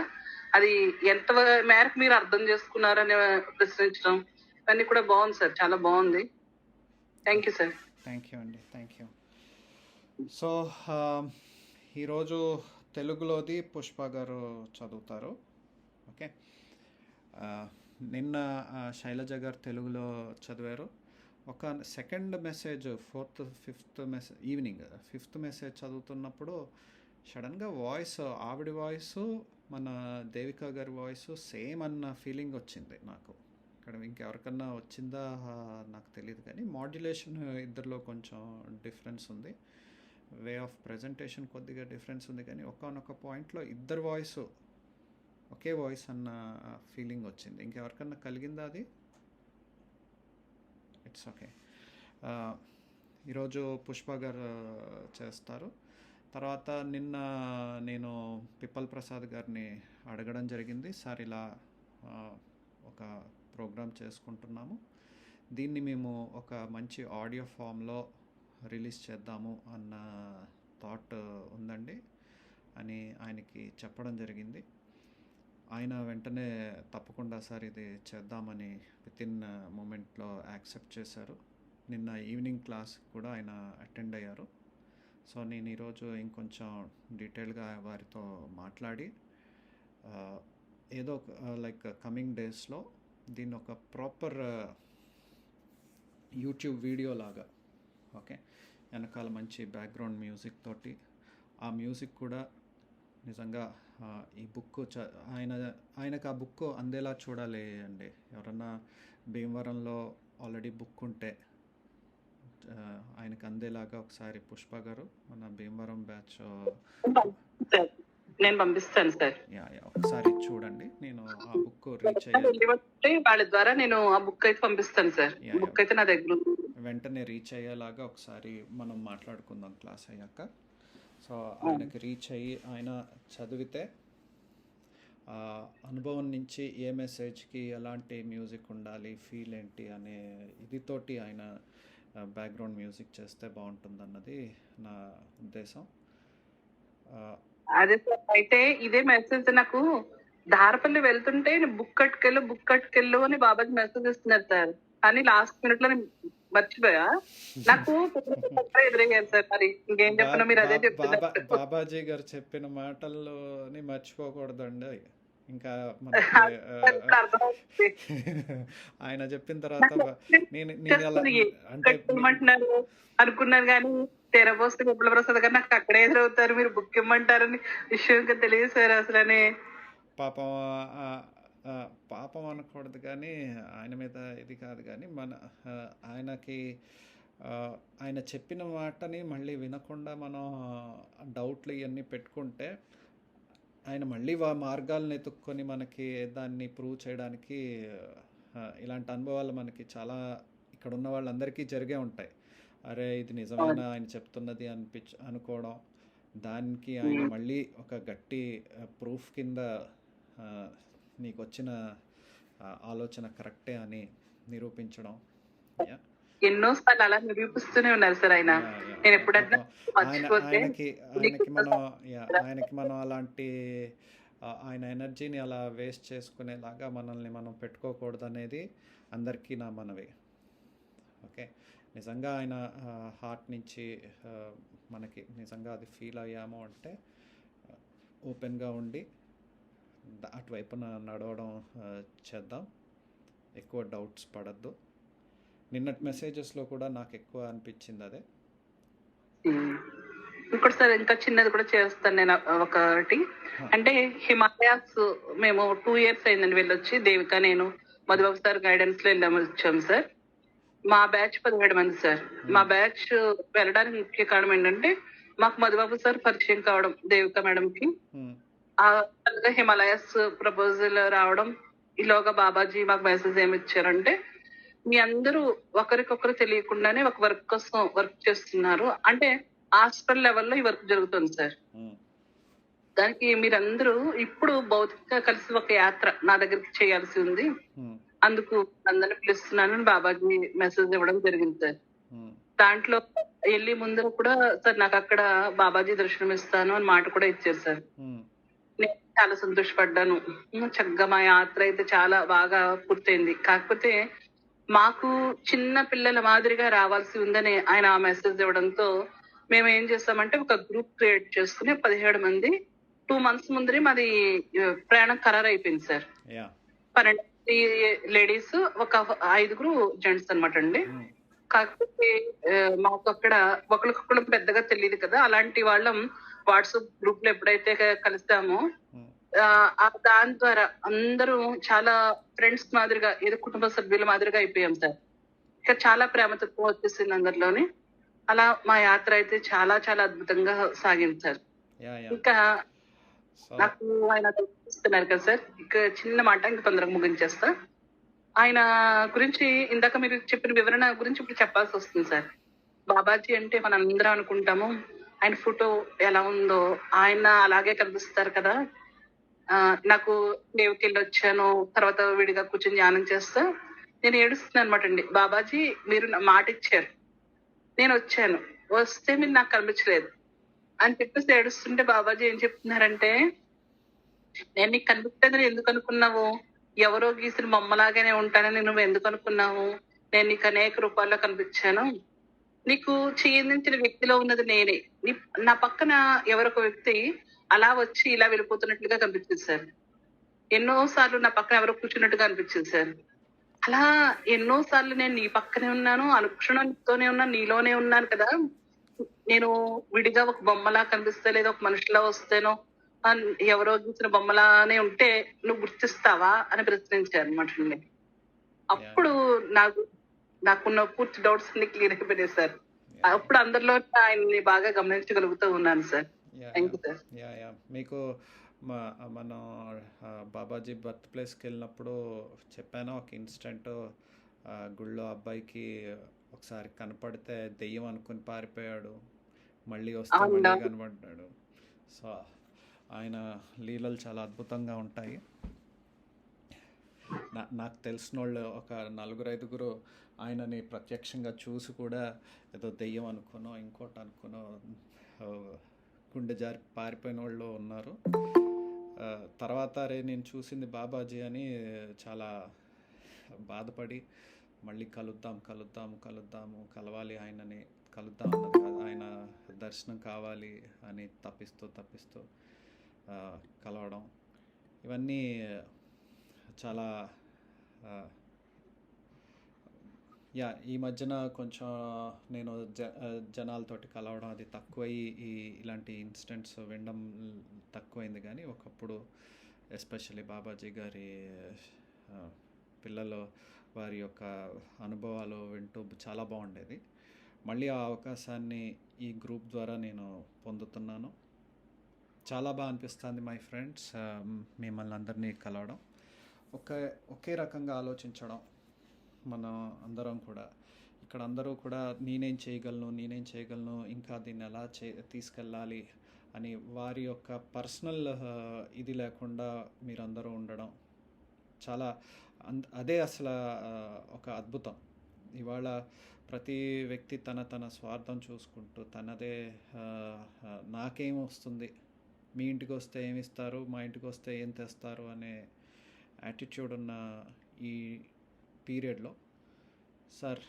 అది ఎంత మేరకు మీరు అర్థం చేసుకున్నారని ప్రశ్నించడం ఇవన్నీ కూడా బాగుంది సార్, చాలా బాగుంది. Thank you sir. Thank you అండి, థ్యాంక్ యూ. సో ఈరోజు తెలుగులోది పుష్ప గారు చదువుతారు. ఓకే, నిన్న శైలజ గారు తెలుగులో చదివారు. ఒక second message, fifth message evening 5th message చదువుతున్నప్పుడు సడన్గా వాయిస్, ఆవిడ వాయిస్ మన దేవిక గారి వాయిస్ సేమ్ అన్న ఫీలింగ్ వచ్చింది నాకు. ఇక్కడ ఇంకెవరికన్నా వచ్చిందా నాకు తెలియదు, కానీ మాడ్యులేషన్ ఇద్దరిలో కొంచెం డిఫరెన్స్ ఉంది. వే ఆఫ్ ప్రజెంటేషన్ కొద్దిగా డిఫరెన్స్ ఉంది, కానీ ఒకానొక పాయింట్లో ఇద్దరు వాయిస్ ఒకే వాయిస్ అన్న ఫీలింగ్ వచ్చింది. ఇంకెవరికన్నా కలిగిందా అది? It's okay. ఈరోజు పుష్ప గారు చేస్తారు. తర్వాత నిన్న నేను పిప్పల్ ప్రసాద్ గారిని అడగడం జరిగింది, సార్ ఇలా ఒక ప్రోగ్రామ్ చేసుకుంటున్నాము, దీన్ని మేము ఒక మంచి ఆడియో ఫామ్లో రిలీజ్ చేద్దాము అన్న థాట్ ఉందండి అని ఆయనకి చెప్పడం జరిగింది. ఆయన వెంటనే తప్పకుండా సార్ ఇది చేద్దామని వితిన్ మూమెంట్లో యాక్సెప్ట్ చేశారు. నిన్న ఈవినింగ్ క్లాస్ కూడా ఆయన అటెండ్ అయ్యారు. సో నేను ఈరోజు ఇంకొంచెం డీటెయిల్గా వారితో మాట్లాడి ఏదో లైక్ కమింగ్ డేస్లో దీన్ని ఒక ప్రాపర్ యూట్యూబ్ వీడియో లాగా, ఓకే, వెనకాల మంచి బ్యాక్గ్రౌండ్ మ్యూజిక్ తోటి, ఆ మ్యూజిక్ కూడా నిజంగా ఈ బుక్ ఆయనకు ఆ బుక్ అందేలా చూడాలి అండి. ఎవరన్నా భీమవరంలో ఆల్రెడీ బుక్ ఉంటే ఆయనకు అందేలాగా ఒకసారి పుష్ప గారు మన భీమవరం బ్యాచ్ నేను పంపిస్తాను సార్. ఒకసారి చూడండి, నేను ఆ బుక్ రీచ్ అయ్యే వాళ్ళ ద్వారా నేను ఆ బుక్ అయితే పంపిస్తాను సార్. బుక్ అయితే నా దగ్గర వెంటనే రీచ్ అయ్యేలాగా ఒకసారి మనం మాట్లాడుకుందాం క్లాస్ అయ్యాక. సో ఆయనకి రీచ్ అయ్యి ఆయన చదివితే అనుభవం నుంచి ఏ మెసేజ్కి ఎలాంటి మ్యూజిక్ ఉండాలి, ఫీల్ ఏంటి అనే ఇదితోటి ఆయన బ్యాక్గ్రౌండ్ మ్యూజిక్ చేస్తే బాగుంటుంది అన్నది నా ఉద్దేశం. అదే సార్, అయితే ఇదే మెసేజ్ నాకు దారపల్లి వెళ్తుంటే బుక్ కట్టుకెళ్ళు అని బాబాజీ మెసేజ్ ఇస్తున్నారు సార్. కానీ లాస్ట్ మినిట్ లో మర్చిపోయా. నాకు ఎదురయ్యారు సార్. మరి ఇంకేం చెప్పినా మీరు అదే చెప్తున్నారు. బాబాజీ గారు చెప్పిన మాటల్లోని మర్చిపోకూడదండి. ఇంకా ఆయన చెప్పిన తర్వాత నేను అంటే అనుకున్నాను, కానీ తెరపోస్తే విప్ల ప్రసాద్ గారు నాకు అక్కడే ఎదురవుతారు, మీరు బుక్ ఇమ్మంటారని విషయం ఇంకా తెలియదు సార్ అసలనే. పాపం అనకూడదు, కానీ ఆయన మీద ఇది కాదు, కానీ ఆయనకి ఆయన చెప్పిన మాటని మళ్ళీ వినకుండా మనం డౌట్లు ఇవన్నీ పెట్టుకుంటే ఆయన మళ్ళీ మార్గాలను ఎత్తుక్కొని మనకి దాన్ని ప్రూవ్ చేయడానికి ఇలాంటి అనుభవాలు మనకి చాలా ఇక్కడ ఉన్న వాళ్ళందరికీ జరిగే ఉంటాయి. అరే ఇది నిజమైన ఆయన చెప్తున్నది అనుకోవడం, దానికి ఆయన మళ్ళీ ఒక గట్టి ప్రూఫ్ కింద నీకు వచ్చిన ఆలోచన కరెక్టే అని నిరూపించడం. ఎన్నోసార్లు అలా నిరూపిస్తూనే ఉన్నారు సార్ ఆయన. నేను ఎప్పుడన్నా ఆయనకి మనం అలాంటి ఆయన ఎనర్జీని అలా వేస్ట్ చేసుకునేలాగా మనల్ని మనం పెట్టుకోకూడదు అనేది అందరికీ నా మనవి. ఓకే, నిజంగా ఆయన హార్ట్ నుంచి మనకి నిజంగా అది ఫీల్ అయ్యాము అంటే ఓపెన్గా ఉండి అటువైపున నడవడం చేద్దాం, ఎక్కువ డౌట్స్ పడద్దు. నిన్నటి మెసేజెస్లో కూడా నాకు ఎక్కువ అనిపించింది అదే. ఇంకోటి సార్, ఇంకా చిన్నది కూడా చేస్తాను నేను ఒకటి. అంటే హిమాలయాస్ మేము 2 years అయిందండి వెళ్ళొచ్చి. దేవిక నేను మధుబాబు సార్ గైడెన్స్ లో వచ్చాము సార్. మా బ్యాచ్ 17 మంది సార్. మా బ్యాచ్ వెళ్ళడానికి ముఖ్య కారణం ఏంటంటే మాకు మధుబాబు సార్ పరిచయం కావడం, దేవిక మేడం కి హిమాలయాస్ ప్రపోజల్ రావడం. ఈలోగా బాబాజీ మాకు మెసేజ్ ఏమి ఇచ్చారంటే, మీ అందరూ ఒకరికొకరు తెలియకుండానే ఒక వర్క్ కోసం వర్క్ చేస్తున్నారు, అంటే హాస్పిటల్ లెవెల్లో ఈ వర్క్ జరుగుతుంది సార్. దానికి మీరందరూ ఇప్పుడు భౌతికంగా కలిసి ఒక యాత్ర నా దగ్గరికి చేయాల్సి ఉంది, అందుకు అందరిని పిలుస్తున్నాను బాబాజీ మెసేజ్ ఇవ్వడం జరిగింది సార్. దాంట్లో వెళ్ళి ముందర కూడా సార్ నాకు అక్కడ బాబాజీ దర్శనం ఇస్తాను అని మాట కూడా ఇచ్చారు సార్. నేను చాలా సంతోషపడ్డాను. చక్కగా మా యాత్ర అయితే చాలా బాగా పూర్తయింది. కాకపోతే మాకు చిన్న పిల్లల మాదిరిగా రావాల్సి ఉందని ఆయన ఆ మెసేజ్ ఇవ్వడంతో మేము ఏం చేస్తామంటే ఒక గ్రూప్ క్రియేట్ చేసుకుని 17 మంది 2 months ముందరే మాది ప్రయాణం ఖరారు అయిపోయింది సార్. 12 లేడీస్, ఒక 5 జెంట్స్ అనమాట అండి. కాకపోతే మాకు అక్కడ ఒకరికొకరు పెద్దగా తెలియదు కదా, అలాంటి వాళ్ళం వాట్సాప్ గ్రూప్ లో ఎప్పుడైతే కలిసామో దాని ద్వారా అందరూ చాలా ఫ్రెండ్స్ మాదిరిగా, ఏదో కుటుంబ సభ్యుల మాదిరిగా అయిపోయాం సార్. ఇక్కడ చాలా ప్రేమతత్వం వచ్చేసింది అందరిలోని. అలా మా యాత్ర అయితే చాలా చాలా అద్భుతంగా సాగింది సార్. యా యా ఇంకా సో నాకు ఆయన ఇస్తున్నారు కదా సార్, ఇక చిన్న మాట ఇంకా తొందరగా ముగించేస్తా. ఆయన గురించి ఇందాక మీరు చెప్పిన వివరణ గురించి ఇప్పుడు చెప్పాల్సి వస్తుంది సార్. బాబాజీ అంటే మనం అందరం అనుకుంటాము ఆయన ఫోటో ఎలా ఉందో ఆయన అలాగే కనిపిస్తారు కదా. నాకు దేవుకి వెళ్ళి వచ్చాను, తర్వాత విడిగా కూర్చొని ధ్యానం చేస్తా నేను ఏడుస్తున్నాను అనమాట అండి. బాబాజీ మీరు నా మాట ఇచ్చారు, నేను వచ్చాను, వస్తే మీరు నాకు కనిపించలేదు అని చెప్పేసి ఏడుస్తుంటే బాబాజీ ఏం చెప్తున్నారంటే, నేను నీకు కనిపించలేదని ఎందుకు అనుకున్నావు, ఎవరో గీసిన బొమ్మలాగానే ఉంటానని నువ్వు ఎందుకు అనుకున్నావు, నేను నీకు అనేక రూపాల్లో కనిపించాను, నీకు చెయ్యందించిన వ్యక్తిలో ఉన్నది నేనే. నా పక్కన ఎవరొక వ్యక్తి అలా వచ్చి ఇలా వెళ్ళిపోతున్నట్లుగా కనిపించింది సార్. ఎన్నో సార్లు నా పక్కన ఎవరో కూర్చున్నట్టుగా అనిపించింది సార్. అలా ఎన్నో సార్లు నేను నీ పక్కనే ఉన్నాను, అనుక్షణం నీతోనే ఉన్నాను, నీలోనే ఉన్నాను కదా, నేను విడిగా ఒక బొమ్మలా కనిపిస్తలేదు, ఒక మనిషిలా వస్తేనో ఎవరో గీసిన బొమ్మలానే ఉంటే నువ్వు గుర్తిస్తావా అని ప్రశ్నించారు అనమాట అండి. అప్పుడు నాకున్న పూర్తి డౌట్స్ అన్ని క్లియర్ అయిపోయాయి సార్. అప్పుడు అందరిలో ఆయన్ని బాగా గమనించగలుగుతూ ఉన్నాను sir. Thank you sir. Yeah yeah మీకు మనం బాబాజీ బర్త్ ప్లేస్కి వెళ్ళినప్పుడు చెప్పాను ఒక ఇన్సిడెంట్. గుళ్ళో అబ్బాయికి ఒకసారి కనపడితే దెయ్యం అనుకుని పారిపోయాడు, మళ్ళీ వస్తే మళ్ళీ కనపడ్డాడు. సో ఆయన లీలలు చాలా అద్భుతంగా ఉంటాయి. నాకు తెలిసిన వాళ్ళు ఒక 4-5 ఆయనని ప్రత్యక్షంగా చూసి కూడా ఏదో దెయ్యం అనుకునో ఇంకోటి అనుకునో గుండె జారి పారిపోయిన వాళ్ళు ఉన్నారు. తర్వాత నేను చూసింది బాబాజీ అని చాలా బాధపడి మళ్ళీ కలవాలి ఆయనని, కలుద్దాం అన్నది కాదు, ఆయన దర్శనం కావాలి అని తప్పిస్తూ కలవడం, ఇవన్నీ చాలా ఈ మధ్యన కొంచెం నేను జనాలతోటి కలవడం అది తక్కువై ఇలాంటి ఇన్సిడెంట్స్ వినడం తక్కువైంది. కానీ ఒకప్పుడు ఎస్పెషల్లీ బాబాజీ గారి పిల్లలు వారి యొక్క అనుభవాలు వింటూ చాలా బాగుండేది. మళ్ళీ ఆ అవకాశాన్ని ఈ గ్రూప్ ద్వారా నేను పొందుతున్నాను. చాలా బాగా అనిపిస్తుంది మై ఫ్రెండ్స్, మిమ్మల్ని అందరినీ కలవడం, ఒకే రకంగా ఆలోచించడం. మనం అందరం కూడా ఇక్కడ అందరూ కూడా నేనేం చేయగలను, ఇంకా దీన్ని ఎలా తీసుకెళ్ళాలి అని వారి యొక్క పర్సనల్ ఇది లేకుండా మీరందరూ ఉండడం చాలా అదే అసలు ఒక అద్భుతం. ఇవాళ ప్రతి వ్యక్తి తన స్వార్థం చూసుకుంటూ తనదే నాకేం వస్తుంది, మీ ఇంటికి వస్తే ఏమి ఇస్తారు, మా ఇంటికి వస్తే ఏం తెస్తారు అనే యాటిట్యూడ్ ఉన్న ఈ పీరియడ్లో సార్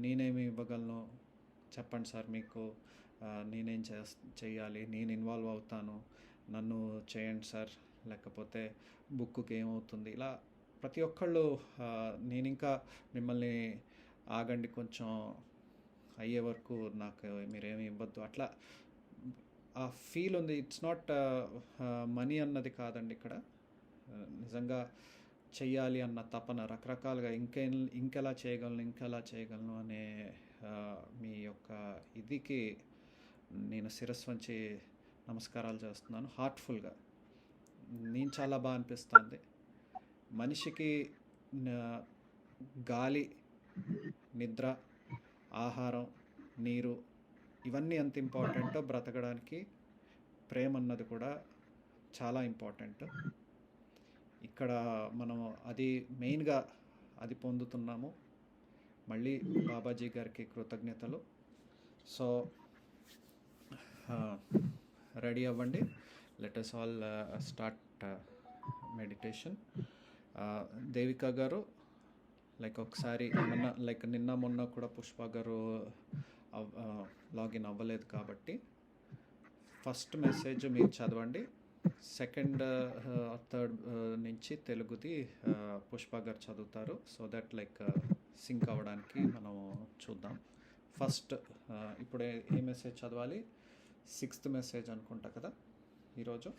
నేనేమి ఇవ్వగలను చెప్పండి సార్, మీకు నేనేం చెయ్యాలి, నేను ఇన్వాల్వ్ అవుతాను, నన్ను చేయండి సార్, లేకపోతే బుక్కి ఏమవుతుంది, ఇలా ప్రతి ఒక్కళ్ళు నేను ఇంకా మిమ్మల్ని ఆగండి కొంచెం అయ్యే వరకు నాకు మీరేమి ఇవ్వద్దు, అట్లా ఆ ఫీల్ ఉంది. ఇట్స్ నాట్ మనీ అన్నది కాదండి ఇక్కడ, నిజంగా చెయ్యాలి అన్న తపన, రకరకాలుగా ఇంకెలా చేయగలను అనే మీ యొక్క ఇదికి నేను శిరస్సు వంచి నమస్కారాలు చేస్తున్నాను హార్ట్ఫుల్గా. నేను చాలా బాగా అనిపిస్తుంది. మనిషికి గాలి, నిద్ర, ఆహారం, నీరు ఇవన్నీ ఎంత ఇంపార్టెంటో బ్రతకడానికి ప్రేమ అన్నది కూడా చాలా ఇంపార్టెంట్. ఇక్కడ మనం అది మెయిన్గా అది పొందుతున్నాము. మళ్ళీ బాబాజీ గారికి కృతజ్ఞతలు. సో రెడీ అవ్వండి, let us all start meditation. Devika గారు ఒకసారి ఏమన్నా నిన్న మొన్న కూడా పుష్ప గారు లాగిన్ అవ్వలేదు కాబట్టి ఫస్ట్ మెసేజ్ మీరు చదవండి, సెకండ్ థర్డ్ నుంచి తెలుగుది పుష్ప గారు చదువుతారు. సో దట్ సింక్ అవ్వడానికి మనం చూద్దాం. ఫస్ట్ ఇప్పుడు ఏ మెసేజ్ చదవాలి? 6th మెసేజ్ అనుకుంటా కదా ఈరోజు.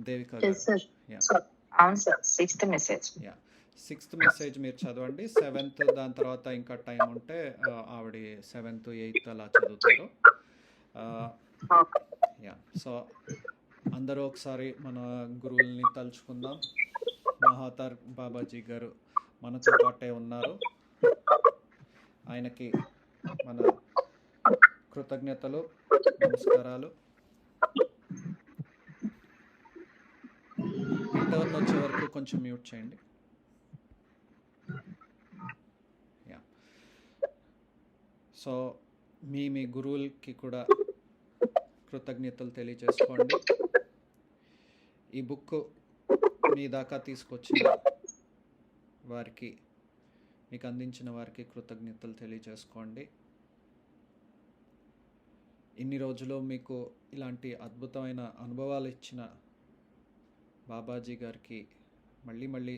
దేవిక గారు. అవును sir, 6th message. 6th message మీరు చదవండి. 7th దాని తర్వాత ఇంకా టైం ఉంటే ఆవిడ 7th 8th అలా చదువుతారు. యా సో అందరూ ఒకసారి మన గురువుల్ని తలుచుకుందాం. మహాతార్ బాబాజీ గారు మనతో పాటే ఉన్నారు. ఆయనకి మన కృతజ్ఞతలు, నమస్కారాలు. మీ టర్న్ వచ్చే వరకు కొంచెం మ్యూట్ చేయండి. యా సో మీ గురువులకి కూడా కృతజ్ఞతలు తెలియజేసుకోండి. ఈ బుక్ మీ దాకా తీసుకొచ్చిన వారికి, మీకు అందించిన వారికి కృతజ్ఞతలు తెలియజేసుకోండి. ఇన్ని రోజులు మీకు ఇలాంటి అద్భుతమైన అనుభవాలు ఇచ్చిన బాబాజీ గారికి మళ్ళీ మళ్ళీ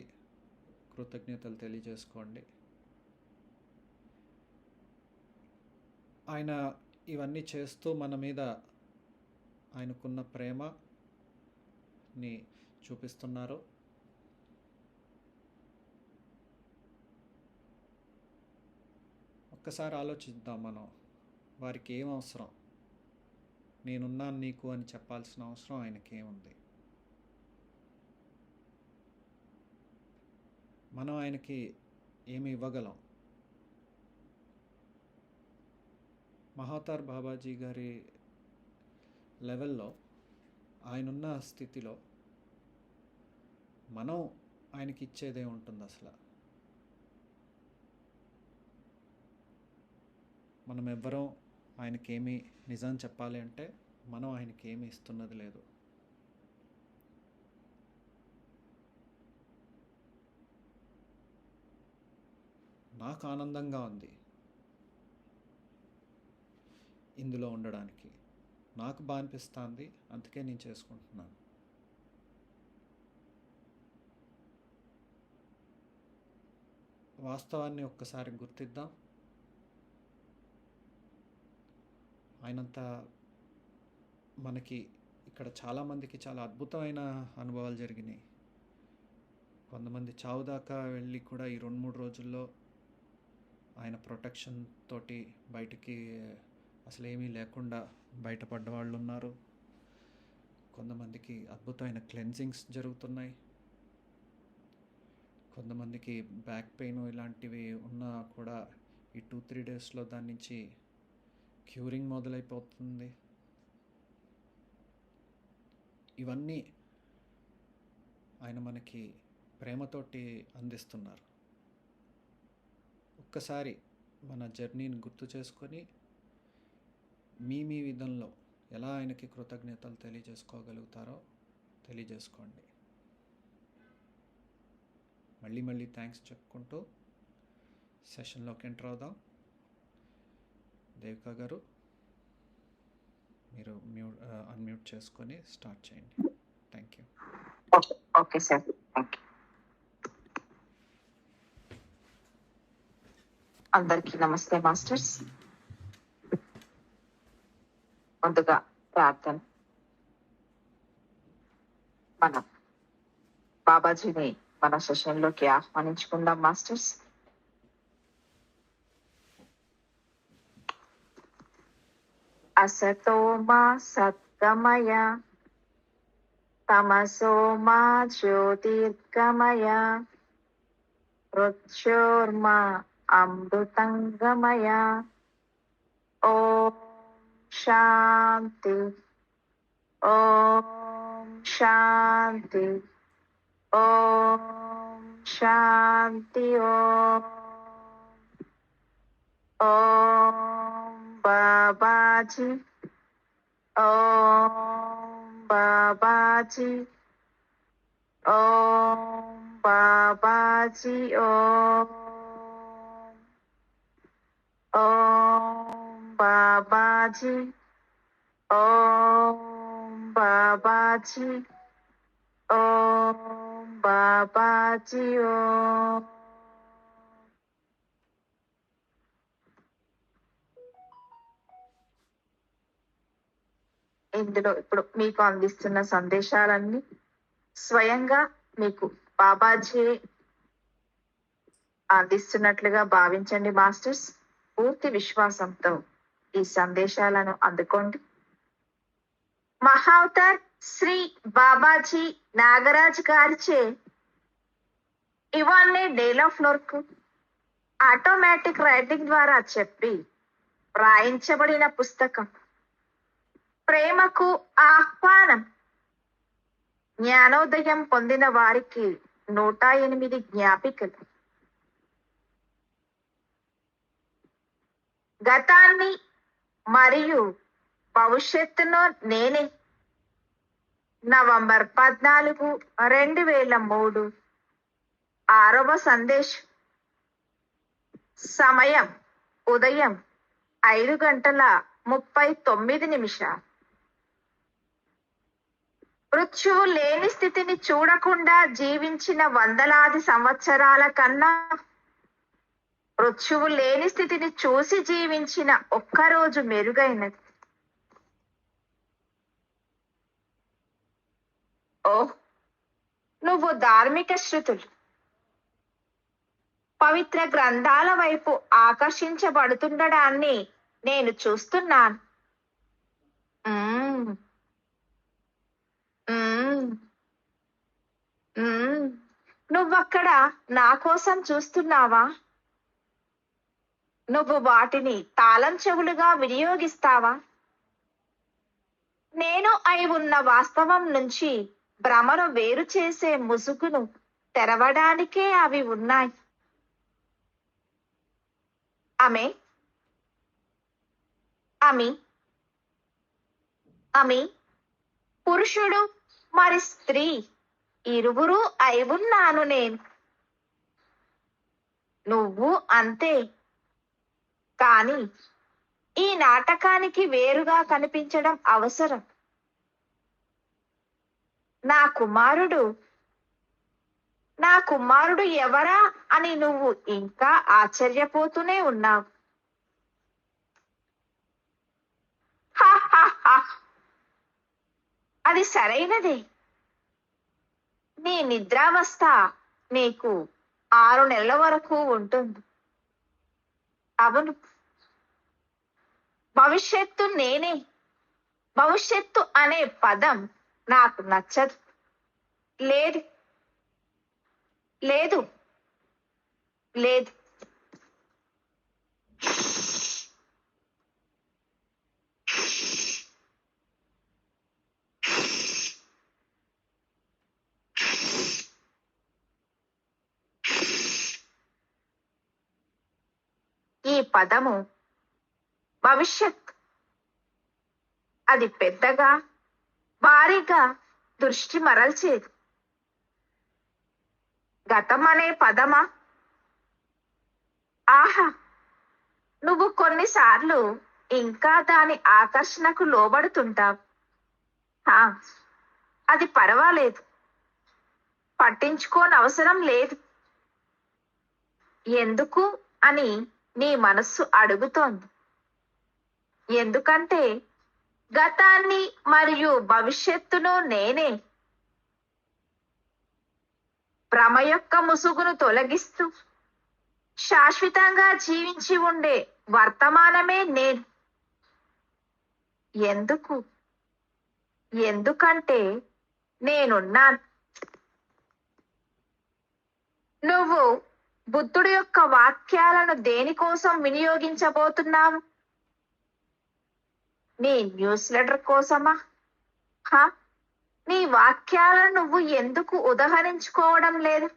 కృతజ్ఞతలు తెలియజేసుకోండి. ఆయన ఇవన్నీ చేస్తూ మన మీద ఆయనకున్న ప్రేమని చూపిస్తున్నారు. ఒక్కసారి ఆలోచిద్దాం, మనం వారికి ఏం అవసరం? నేనున్నాను నీకు అని చెప్పాల్సిన అవసరం ఆయనకి ఏముంది? మనం ఆయనకి ఏమి ఇవ్వగలం? మహాతార్ బాబాజీ గారి లెవెల్లో, ఆయనున్న స్థితిలో మనం ఆయనకి ఇచ్చేదే ఉంటుంది? అసలు మనం ఎవ్వరం ఆయనకేమీ నిజం చెప్పాలి అంటే మనం ఆయనకి ఏమీ ఇస్తున్నది లేదు. నాకు ఆనందంగా ఉంది ఇందులో ఉండడానికి. నాకు బాగా అనిపిస్తుంది, అందుకే నేను చేసుకుంటున్నాను. వాస్తవాన్ని ఒక్కసారి గుర్తిద్దాం. ఆయనంత మనకి ఇక్కడ చాలామందికి చాలా అద్భుతమైన అనుభవాలు జరిగినాయి. కొంతమంది చావు దాకా వెళ్ళి కూడా ఈ 2-3 రోజుల్లో ఆయన ప్రొటెక్షన్ తోటి బయటికి అసలు ఏమీ లేకుండా బయటపడ్డ వాళ్ళు ఉన్నారు. కొంతమందికి అద్భుతమైన క్లెన్జింగ్స్ జరుగుతున్నాయి. కొంతమందికి బ్యాక్ పెయిన్ ఇలాంటివి ఉన్నా కూడా ఈ 2-3 డేస్లో దాని నుంచి క్యూరింగ్ మొదలైపోతుంది. ఇవన్నీ ఆయన మనకి ప్రేమతోటి అందిస్తున్నారు. ఒక్కసారి మన జర్నీని గుర్తు చేసుకొని మీ విధంలో ఎలా ఆయనకి కృతజ్ఞతలు తెలియజేసుకోగలుగుతారో తెలియజేసుకోండి. మళ్ళీ థ్యాంక్స్ చెప్పుకుంటూ సెషన్లోకి ఎంటర్ అవుదాం. దేవికా గారు, మీరు అన్మ్యూట్ చేసుకొని స్టార్ట్ చేయండి. Thank you. Okay sir, thank you. అందరికీ నమస్తే మాస్టర్స్. ముందుగా ప్రార్థన. మనం బాబాజీని మన సెషన్లోకి ఆహ్వానించుకుందాం మాస్టర్స్. అసతో మా సత్కమయ, తమసో మా జ్యోతిర్గమయ, మృత్యోర్మా అమృతంగమయ. ఓం శాంతి, ఓం శాంతి, ఓం శాంతి. ఓం బాబాజీ, ఓం బాబాజీ, ఓం బాబాజీ. ఓం బాబాజీ, ఓం బాబాజీ, ఓం బాబాజీ. ఇందులో ఇప్పుడు మీకు అందిస్తున్న సందేశాలన్నీ స్వయంగా మీకు బాబాజీ అందిస్తున్నట్లుగా భావించండి మాస్టర్స్. పూర్తి విశ్వాసంతో ఈ సందేశాలను అందుకోండి. మహావతార్ శ్రీ బాబాజీ నాగరాజ్ గారిచే ఇవాన్నే డేల్ ఆఫ్ వర్క్ ఆటోమేటిక్ రైటింగ్ ద్వారా చెప్పి రాయించబడిన పుస్తకం ప్రేమకు ఆహ్వానం. జ్ఞానోదయం పొందిన వారికి 108 జ్ఞాపికలు. గతాన్ని మరియు భవిష్యత్తును నేనే. నవంబర్ 14, 2003. 6వ సందేశం. సమయం ఉదయం 5:39. మృత్యువు లేని స్థితిని చూడకుండా జీవించిన వందలాది సంవత్సరాల కన్నా మృత్యువు లేని స్థితిని చూసి జీవించిన ఒక్కరోజు మెరుగైనది. ఓహ్, నువ్వు ధార్మిక శృతులు, పవిత్ర గ్రంథాల వైపు ఆకర్షించబడుతుండడాన్ని నేను చూస్తున్నాను. మ్మ్. మ్మ్. మ్మ్. నువ్వక్కడ నా కోసం చూస్తున్నావా? నువ్వు వాటిని తాళం చెవులుగా వినియోగిస్తావా? నేను అయి ఉన్న వాస్తవం నుంచి భ్రమను వేరు చేసే ముసుగును తెరవడానికే అవి ఉన్నాయి. అమి పురుషుడు మరి స్త్రీ ఇరువురు అయి ఉన్నాను నేను. నువ్వు అంతే. కానీ ఈ నాటకానికి వేరుగా కనిపించడం అవసరం. నా కుమారుడు ఎవరా అని నువ్వు ఇంకా ఆశ్చర్యపోతూనే ఉన్నావు. హా, హా, హా. అది సరైనదే. నీ నిద్రావస్థ నీకు 6 నెలల వరకు ఉంటుంది. అవును, భవిష్యత్తు నేనే. భవిష్యత్తు అనే పదం నాకు నచ్చదు. లేదు లేదు లేదు. ఈ పదము భవిష్యత్. అది పెద్దగా భారీగా దృష్టి మరల్చేది. గతం అనే పదమా? ఆహా, నువ్వు కొన్నిసార్లు ఇంకా దాని ఆకర్షణకు లోబడుతుంటావు. అది పర్వాలేదు, పట్టించుకోనవసరం లేదు. ఎందుకు అని నీ మనస్సు అడుగుతోంది. ఎందుకంటే గతాన్ని మరియు భవిష్యత్తును నేనే. భ్రమ యొక్క ముసుగును తొలగిస్తూ శాశ్వతంగా జీవించి ఉండే వర్తమానమే నేను. ఎందుకంటే నేనున్నాను. నువ్వు బుద్ధుడి యొక్క వాక్యాలను దేనికోసం వినియోగించబోతున్నావు? నీ న్యూస్ లెటర్ కోసమా? నీ వాక్యాలను నువ్వు ఎందుకు ఉదహరించుకోవడం లేదు?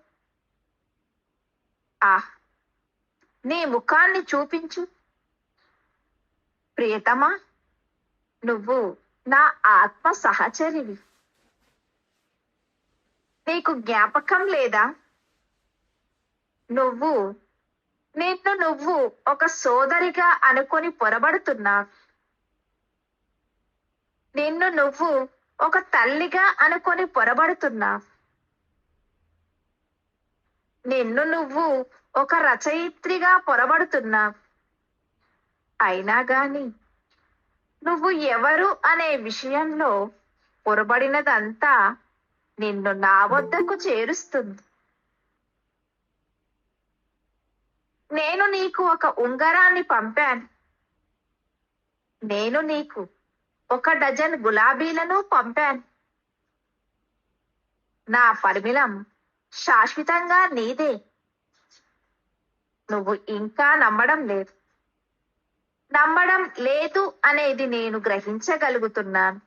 నీ ముఖాన్ని చూపించు. ప్రియతమా, నువ్వు నా ఆత్మ సహచరివి. నీకు జ్ఞాపకం లేదా? నిన్ను ఒక సోదరిగా అనుకొని పొరబడుతున్నావు. నిన్ను నువ్వు ఒక తల్లిగా అనుకొని పొరబడుతున్నావు. నిన్ను నువ్వు ఒక రచయిత్రిగా పొరబడుతున్నావు. అయినా గాని నువ్వు ఎవరు అనే విషయంలో పొరబడినదంతా నిన్ను నా వద్దకు చేరుస్తుంది. నేను నీకు ఒక ఉంగరాన్ని పంపాను. నేను నీకు 1 డజన్ గులాబీలను పంపాను. నా పరిమళం శాశ్వతంగా నీదే. నువ్వు ఇంకా నమ్మడం లేదు. నమ్మడం లేదు అనేది నేను గ్రహించగలుగుతున్నాను.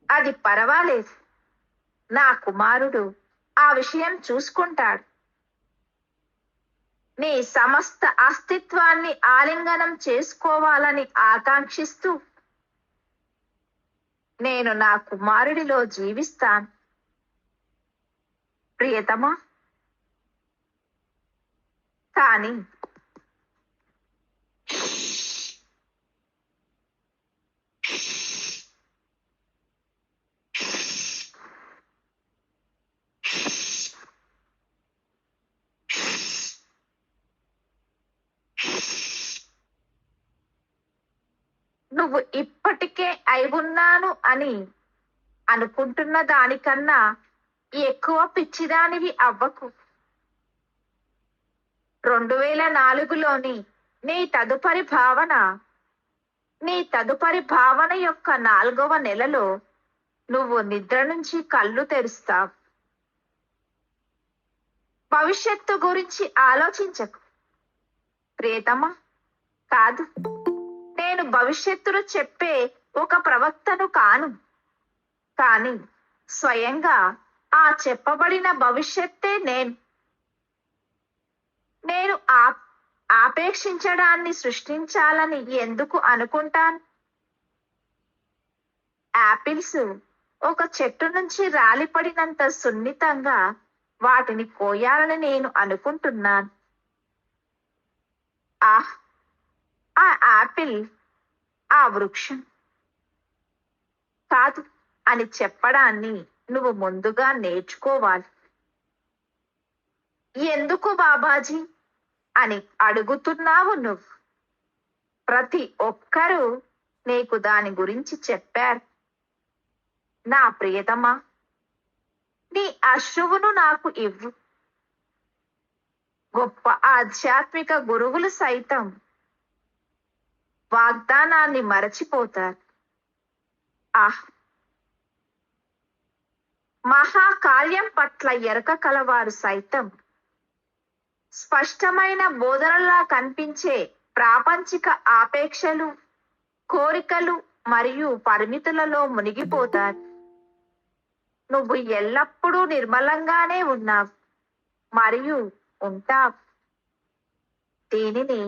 అది పర్వాలేదు. నా కుమారుడు ఆ విషయం చూసుకుంటాడు. నీ సమస్త అస్తిత్వాన్ని ఆలింగనం చేసుకోవాలని ఆకాంక్షిస్తూ నేను నా కుమారుడిలో జీవిస్తాను. ప్రియతమా, కానీ నువ్వు ఇప్పటికే అయి ఉన్నాను అని అనుకుంటున్న దానికన్నా ఎక్కువ పిచ్చిదానివి అవ్వకు. 2004లోని నీ తదుపరి భావన యొక్క 4వ నెలలో నువ్వు నిద్ర నుంచి కళ్ళు తెరుస్తావు. భవిష్యత్తు గురించి ఆలోచించకు ప్రియతమా. కాదు, నేను భవిష్యత్తును చెప్పే ఒక ప్రవక్తను కాను. కానీ స్వయంగా ఆ చెప్పబడిన భవిష్యత్తే నేను ఆపేక్షించడాన్ని సృష్టించాలని ఎందుకు అనుకుంటాను? యాపిల్స్ ఒక చెట్టు నుంచి రాలిపడినంత సున్నితంగా వాటిని కోయాలని నేను అనుకుంటున్నాను. ఆ యాపిల్ ఆ వృక్షం కాదు అని చెప్పడాన్ని నువ్వు ముందుగా నేర్చుకోవాలి. ఎందుకు బాబాజీ అని అడుగుతున్నావు నువ్వు. ప్రతి ఒక్కరూ నీకు దాని గురించి చెప్పారు. నా ప్రియతమా, నీ అశ్రువును నాకు ఇవ్వు. గొప్ప ఆధ్యాత్మిక గురువులు సైతం వాగ్దానాన్ని మరచిపోతారు. మహాకార్యం పట్ల ఎరక కలవారు సైతం స్పష్టమైన బోధనలా కనిపించే ప్రాపంచిక ఆపేక్షలు, కోరికలు మరియు పరిమితులలో మునిగిపోతారు. నువ్వు ఎల్లప్పుడూ నిర్మలంగానే ఉన్నావు మరియు ఉంటావు. దీనిని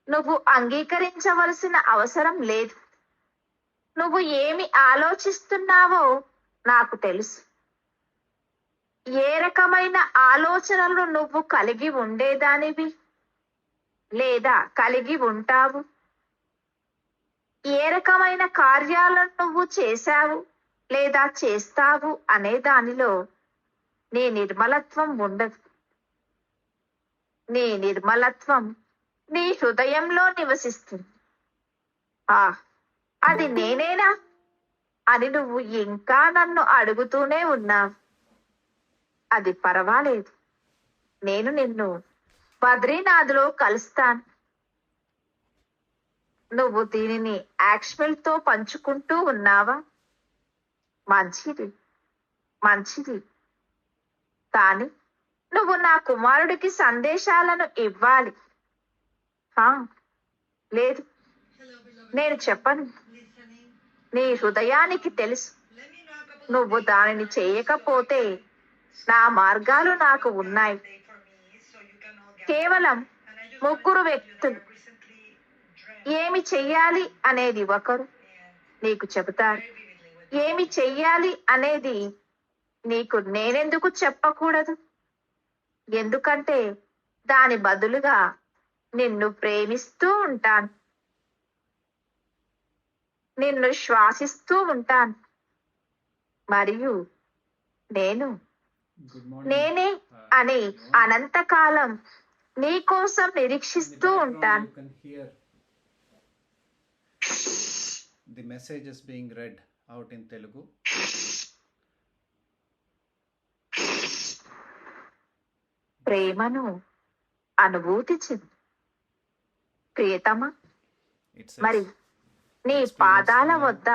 నువ్వు అంగీకరించవలసిన అవసరం లేదు. నువ్వు ఏమి ఆలోచిస్తున్నావో నాకు తెలుసు. ఏ రకమైన ఆలోచనలు నువ్వు కలిగి ఉండేదానివి లేదా కలిగి ఉంటావు, ఏ రకమైన కార్యాలను నువ్వు చేశావు లేదా చేస్తావు అనే దానిలో నీ నిర్మలత్వం ఉండదు. నీ నిర్మలత్వం నీ హృదయంలో నివసిస్తుంది. అది నేనేనా అని నువ్వు ఇంకా నన్ను అడుగుతూనే ఉన్నావు. అది పర్వాలేదు. నేను నిన్ను బద్రీనాథ్లో కలుస్తాను. నువ్వు దీనిని యాక్ష్మిల్తో పంచుకుంటూ ఉన్నావా? మంచిది, మంచిది. కానీ నువ్వు నా కుమారుడికి సందేశాలను ఇవ్వాలి. లేదు, నేను చెప్పను. నీ హృదయానికి తెలుసు. నువ్వు దానిని చేయకపోతే నా మార్గాలు నాకు ఉన్నాయి. కేవలం 3 వ్యక్తులు ఏమి చెయ్యాలి అనేది ఒకరు నీకు చెబుతారు. ఏమి చెయ్యాలి అనేది నీకు నేనెందుకు చెప్పకూడదు? ఎందుకంటే దాని బదులుగా నిన్ను ప్రేమిస్తూ ఉంటాను, నిన్ను శ్వాసిస్తూ ఉంటాను మరియు నేనే అని అనంతకాలం నీ కోసం నిరీక్షిస్తూ ఉంటాను. The message is being read out in Telugu. ప్రేమను అనుభూతి చెంది. ప్రియతమా, It మరి says, నీ experience పాదాల time. వద్ద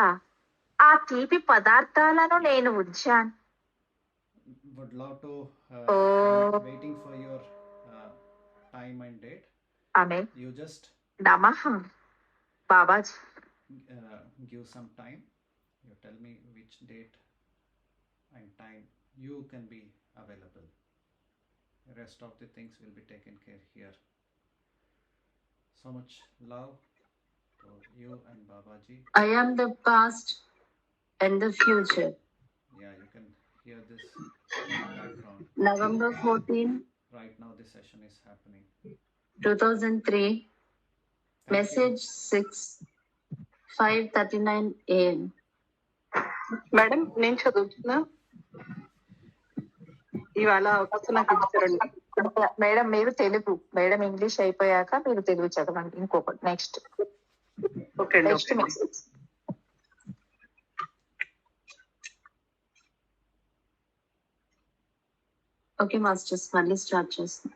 ఆ తీపి పదార్థాలను నేను ఉంచాను. Would love to. Oh. I'm waiting for your time and date. ఆమె You just నమః Babaji. give some time. You tell me which date and time you can be available. The rest of the things will be taken care here. So much love to you and Babaji. I am the past and the future. Yeah, you can hear this in the background. November 14, Right now the session is happening. 2003. Thank Message 6:5:39 AM. Madam నేను చదువుతున్నా. ఇవాళ అవకాశం నాకు ఇచ్చారండి. Madam మీరు Telugu, madam English అయిపోయాక మీరు తెలుగు చదవండి. ఇంకొకటి నెక్స్ట్ ఓకే అండి. Next message. ఓకే మాస్టర్స్, మళ్ళీ స్టార్ట్ చేస్తాం.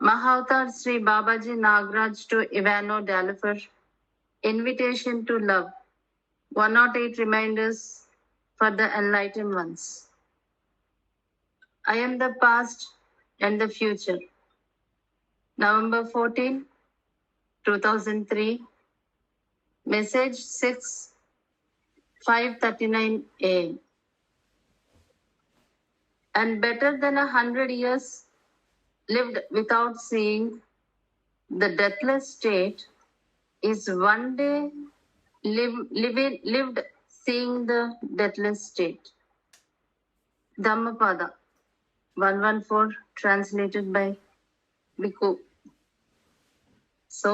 మహావతార్ శ్రీ బాబాజీ నాగరాజ్ టు ఇవానో డాలిఫర్. Invitation to love. 108 reminders for the enlightened ones. I am the past and the future. November 14, 2003. Message 6:5:39 AM. And better than 100 years lived without seeing the deathless state is one day lived seeing the deathless state. Dhammapada 114, translated by Bhikkhu. So,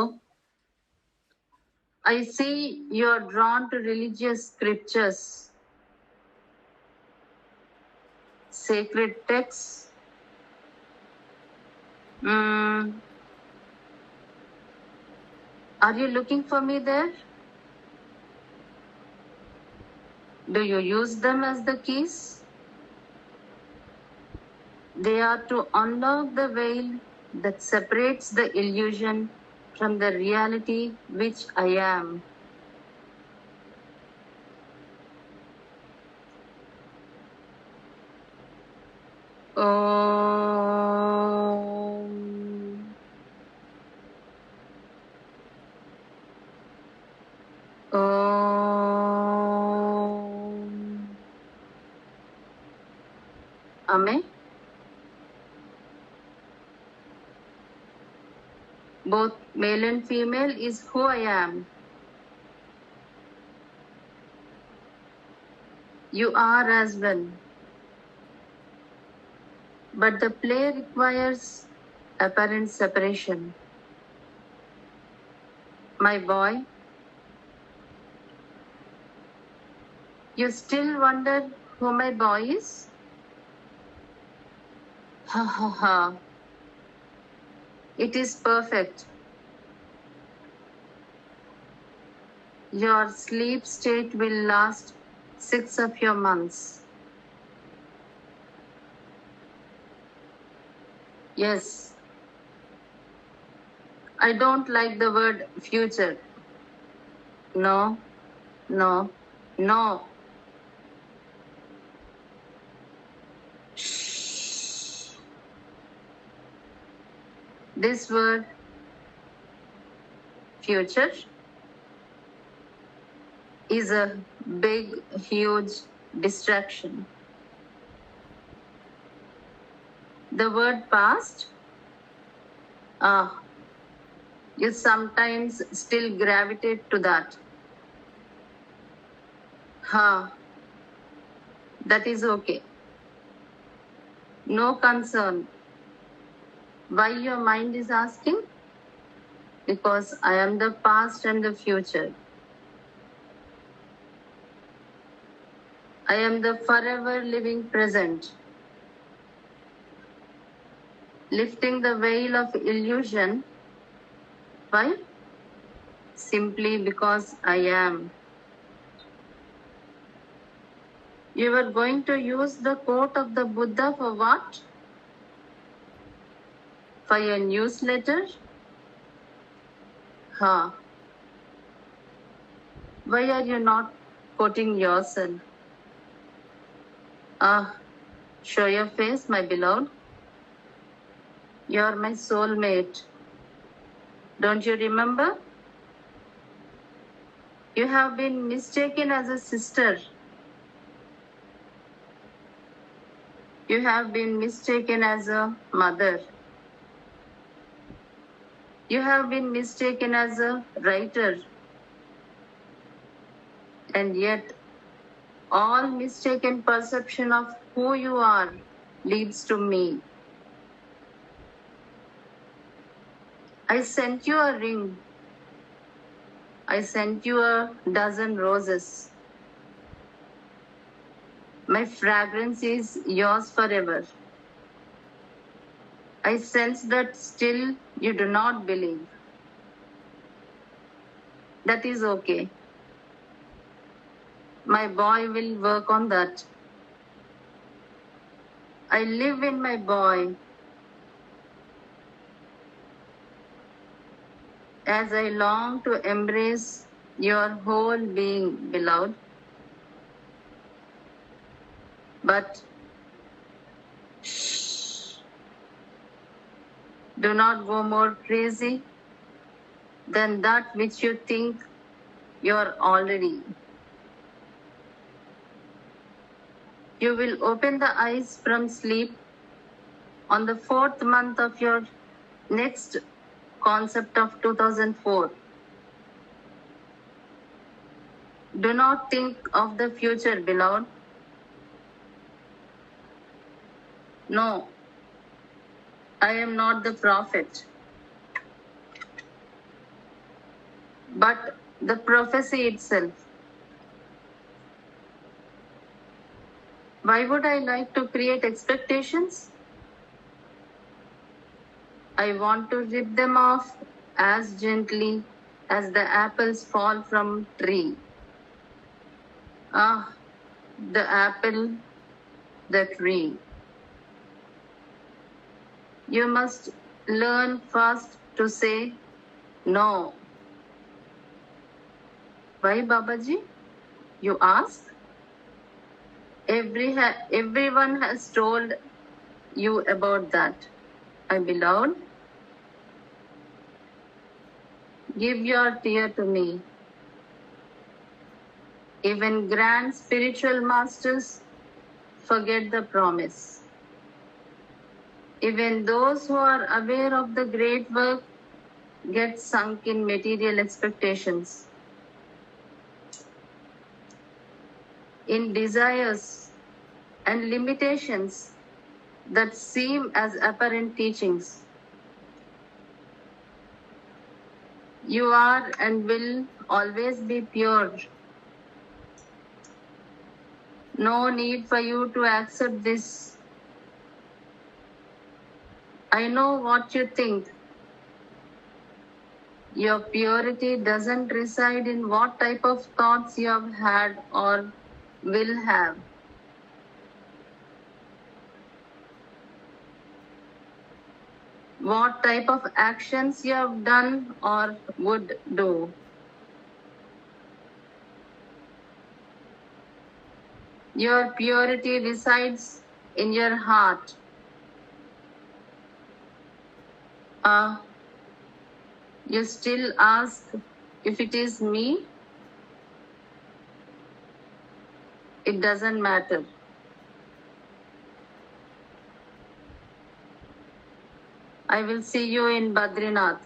I see you are drawn to religious scriptures, sacred texts. Are you looking for me there? Do you use them as the keys? They are to unlock the veil that separates the illusion from the reality which I am. Amen. Both male and female is who I am. You are as well. But the play requires apparent separation. My boy, you still wonder who my boy is? Ha ha ha. It is perfect. Your sleep state will last 6 of your months. Yes. I don't like the word future. No, no, no. Shh. This word, future, is a big, huge distraction. The word past, you sometimes still gravitate to that. That is okay. No concern. Why your mind is asking? Because I am the past and the future. I am the forever living present. Lifting the veil of illusion. Why? Simply because I am. You are going to use the quote of the Buddha for what? for your newsletter? Huh. Why are you not quoting yourself? Show your face, my beloved. You're my soulmate. Don't you remember? You have been mistaken as a sister. You have been mistaken as a mother. You have been mistaken as a writer. And yet, all mistaken perception of who you are leads to me. I sent you a ring. I sent you a dozen roses. My fragrance is yours forever. I sense that still you do not believe. That is okay. My boy will work on that. I live in my boy. As I long to embrace your whole being, beloved. But shh, do not go more crazy than that which you think you're already. You will open the eyes from sleep on the 4th month of your next concept of 2004. Do not think of the future, beloved. No, I am not the prophet, but the prophecy itself. Why would I like to create expectations? I want to rip them off as gently as the apples fall from tree. Ah, the apple, the tree. You must learn first to say no. Why, Babaji? You ask? Everyone has told you about that, my beloved. Give your tear to me. Even grand spiritual masters forget the promise. Even those who are aware of the great work get sunk in material expectations, in desires and limitations that seem as apparent teachings. You are and will always be pure. No need for you to accept this. I know what you think. Your purity doesn't reside in what type of thoughts you have had or will have. What type of actions you have done or would do. Your purity resides in your heart. You still ask if it is me? It doesn't matter. I will see you in Badrinath.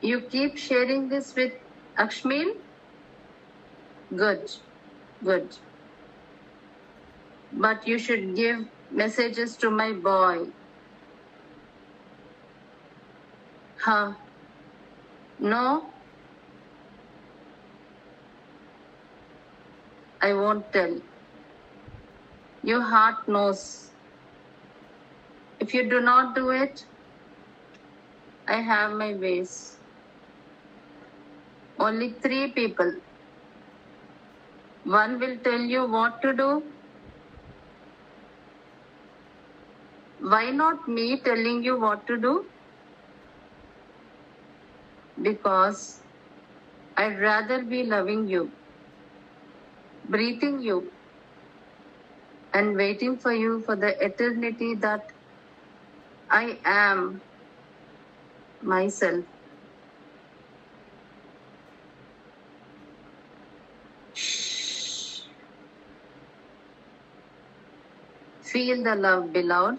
You keep sharing this with Akshmil? Good, good. But you should give messages to my boy. Huh? No? I won't tell. Your heart knows. If you do not do it, I have my ways. Only 3 people. One will tell you what to do. Why not me telling you what to do? Because I'd rather be loving you, breathing you, and waiting for you for the eternity that I am myself. Shh. Feel the love, beloved,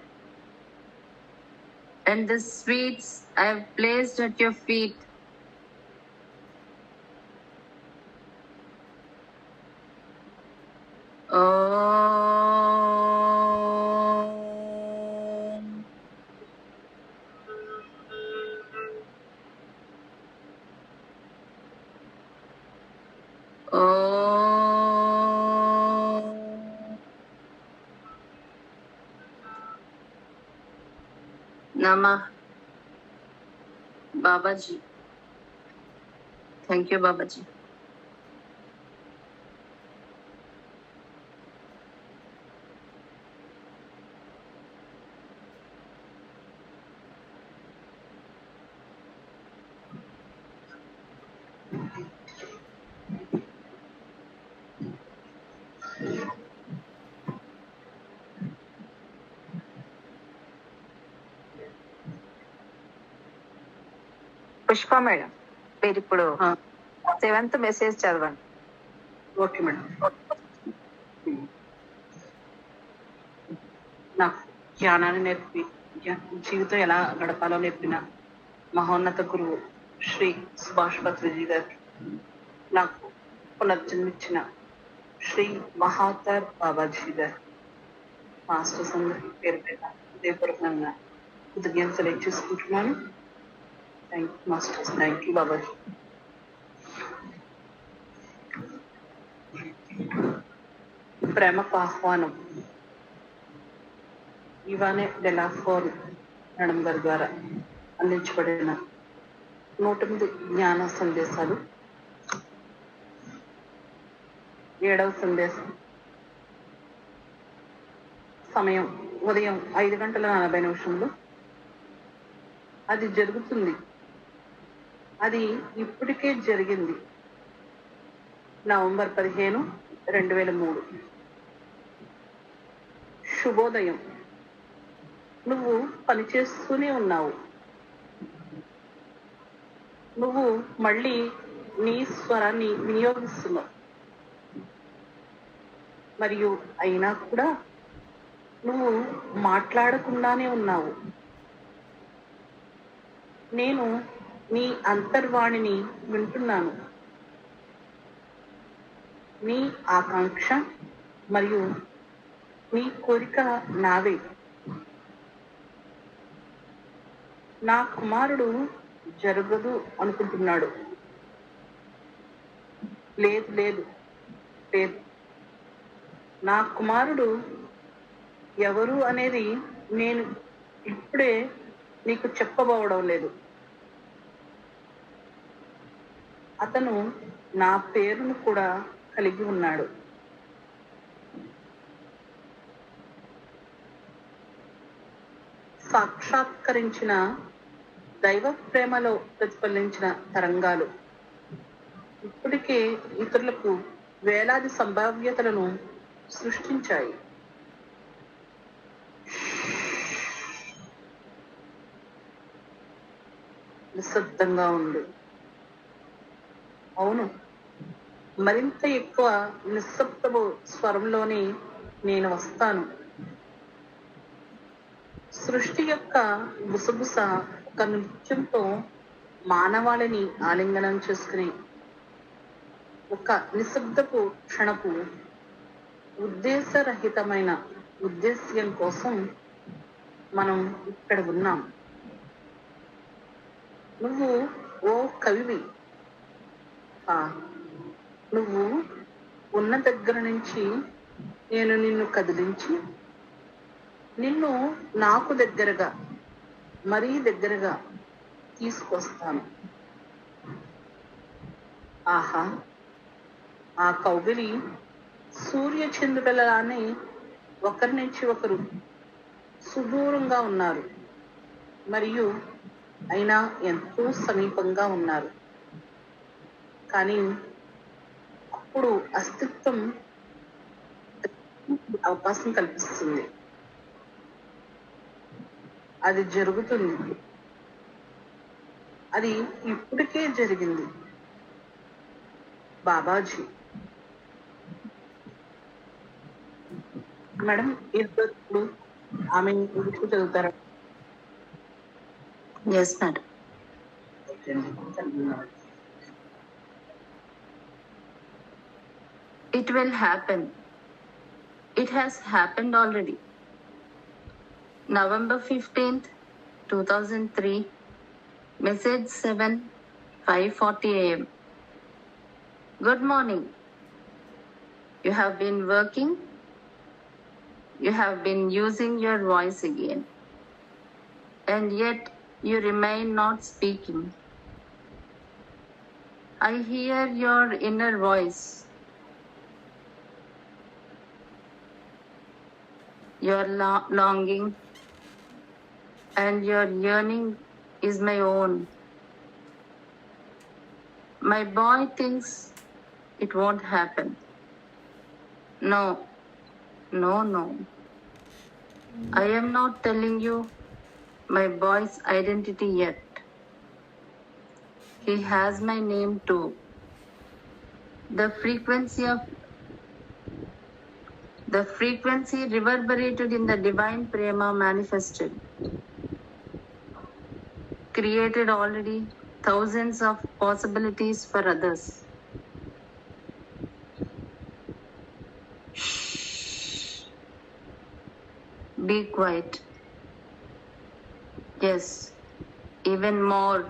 and the sweets I have placed at your feet. Om. Om. Namah. Babaji. Thank you, Babaji. Pushpa madam, మీరు ఇప్పుడు ఆ, 7th message చదవండి. Okay madam. నాకు జ్ఞానాన్ని నేర్పి జీవితం ఎలా గడపాలో నేర్పిన మహోన్నత గురువు శ్రీ సుభాష్ పత్రిజీ గారికి, నాకు పునర్జన్మిచ్చిన శ్రీ మహావతార్ బాబాజీ గారు, మాస్టర్స్ అందరికీ పేరు పేరు హృదయపూర్వకంగా కృతజ్ఞతలు తెలియజేసుకుంటున్నాను. Thank you masters, thank you Babaji. ప్రేమకు ఆహ్వానం ఇవానే డెలాఫోర్ మేడం గారి ద్వారా అందించబడిన 108 జ్ఞాన సందేశాలు. 7వ సందేశం సమయం ఉదయం 5:40 అది జరుగుతుంది, అది ఇప్పటికే జరిగింది. నవంబర్ 15, 2003. శుభోదయం. నువ్వు పనిచేస్తూనే ఉన్నావు. నువ్వు మళ్ళీ నీ స్వరాన్ని వినియోగిస్తున్నావు, మరియు అయినా కూడా నువ్వు మాట్లాడకుండానే ఉన్నావు. నేను నీ అంతర్వాణిని వింటున్నాను. నీ ఆకాంక్ష మరియు నీ కోరిక నావే. నా కుమారుడు జరగదు అనుకుంటున్నాడు. లేదు లేదు లేదు, నా కుమారుడు ఎవరు అనేది నేను ఇప్పుడే నీకు చెప్పబోవడం లేదు. అతను నా పేరును కూడా కలిగి ఉన్నాడు. సాక్షాత్కరించిన దైవ ప్రేమలో ప్రతిఫలించిన తరంగాలు ఇప్పటికే ఇతరులకు వేలాది సంభావ్యతలను సృష్టించాయి. నిశ్శబ్దంగా ఉంది. అవును, మరింత ఎక్కువ నిశ్శబ్దపు స్వరంలోనే నేను వస్తాను. సృష్టి యొక్క గుసగుస ఒక నృత్యంతో మానవాళిని ఆలింగనం చేసుకుని ఒక నిశ్శబ్దపు క్షణపు ఉద్దేశరహితమైన ఉద్దేశ్యం కోసం మనం ఇక్కడ ఉన్నాం. నువ్వు ఓ కవివి. నువ్వు ఉన్న దగ్గర నుంచి నేను నిన్ను కదిలించి నిన్ను నాకు దగ్గరగా, మరీ దగ్గరగా తీసుకొస్తాను. ఆహా, ఆ కౌగిలి సూర్య చంద్రులలానే ఒకరి నుంచి ఒకరు సుదూరంగా ఉన్నారు మరియు అయినా ఎంతో సమీపంగా ఉన్నారు. కానీ అప్పుడు అస్తిత్వం అవకాశం కల్పిస్తుంది. అది జరుగుతుంది. అది ఇప్పటికే జరిగింది. బాబాజీ మేడం ఇప్పుడు ఆమె చదువుతారా? Yes, madam. It will happen. It has happened already. November 15th, 2003, message 7:5:40 a.m. Good morning. You have been working. You have been using your voice again. And yet you remain not speaking. I hear your inner voice. Your longing and your yearning is my own. My boy thinks it won't happen. No. I am not telling you my boy's identity yet. He has my name too. The frequency reverberated in the divine prema manifested, created already thousands of possibilities for others. Be quiet. Yes, even more.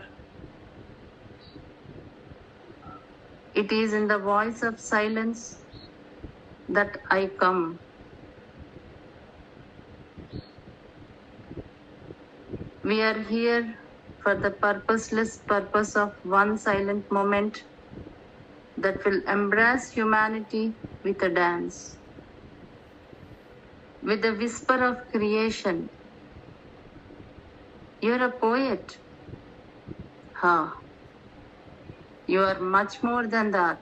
It is in the voice of silence that I come. We are here for the purposeless purpose of one silent moment that will embrace humanity with a dance, with the whisper of creation. You're a poet. You are much more than that.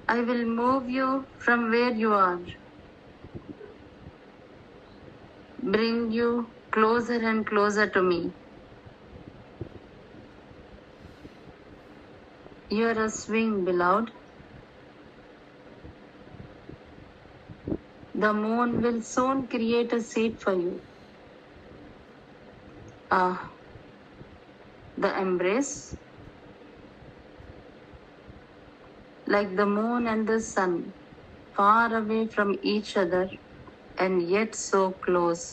I will move you from where you are, bring you closer and closer to me. You are a swing, beloved. The moon will soon create a seat for you. The embrace, like the moon and the sun, far away from each other and yet so close.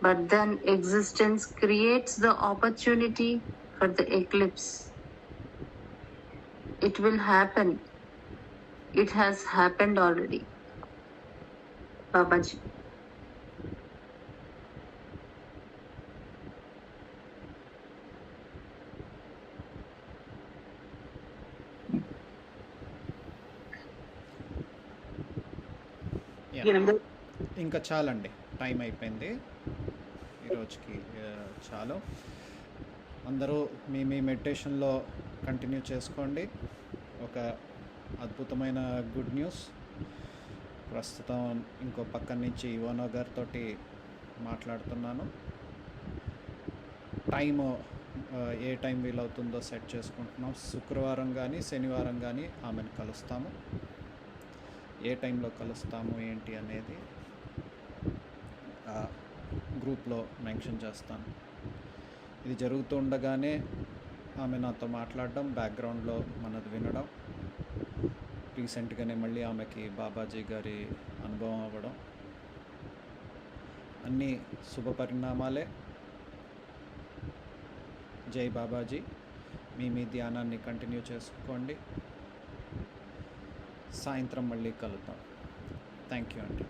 But then existence creates the opportunity for the eclipse. It will happen. It has happened already. Babaji. ఇంకా చాలండి, time అయిపోయింది ఈరోజుకి. చాలు. అందరూ మీ మెడిటేషన్లో continue చేసుకోండి. ఒక అద్భుతమైన good news. ప్రస్తుతం ఇంకో పక్క నుంచి యువనో గారితో మాట్లాడుతున్నాను. టైము ఏ టైం వీలవుతుందో సెట్ చేసుకుంటున్నాం. శుక్రవారం కానీ శనివారం కానీ ఆమెను కలుస్తాము. ఏ టైంలో కలుస్తాము ఏంటి అనేది గ్రూప్లో మెన్షన్ చేస్తాను. ఇది జరుగుతూ ఉండగానే ఆమె నాతో మాట్లాడడం, బ్యాక్గ్రౌండ్లో మనది వినడం, రీసెంట్గానే మళ్ళీ ఆమెకి బాబాజీ గారి అనుభవం అవ్వడం, అన్నీ శుభ పరిణామాలే. జై బాబాజీ. మీ ధ్యానాన్ని కంటిన్యూ చేసుకోండి. సాయంత్రం మళ్ళీ కలుద్దాం. థ్యాంక్ యూ అండి.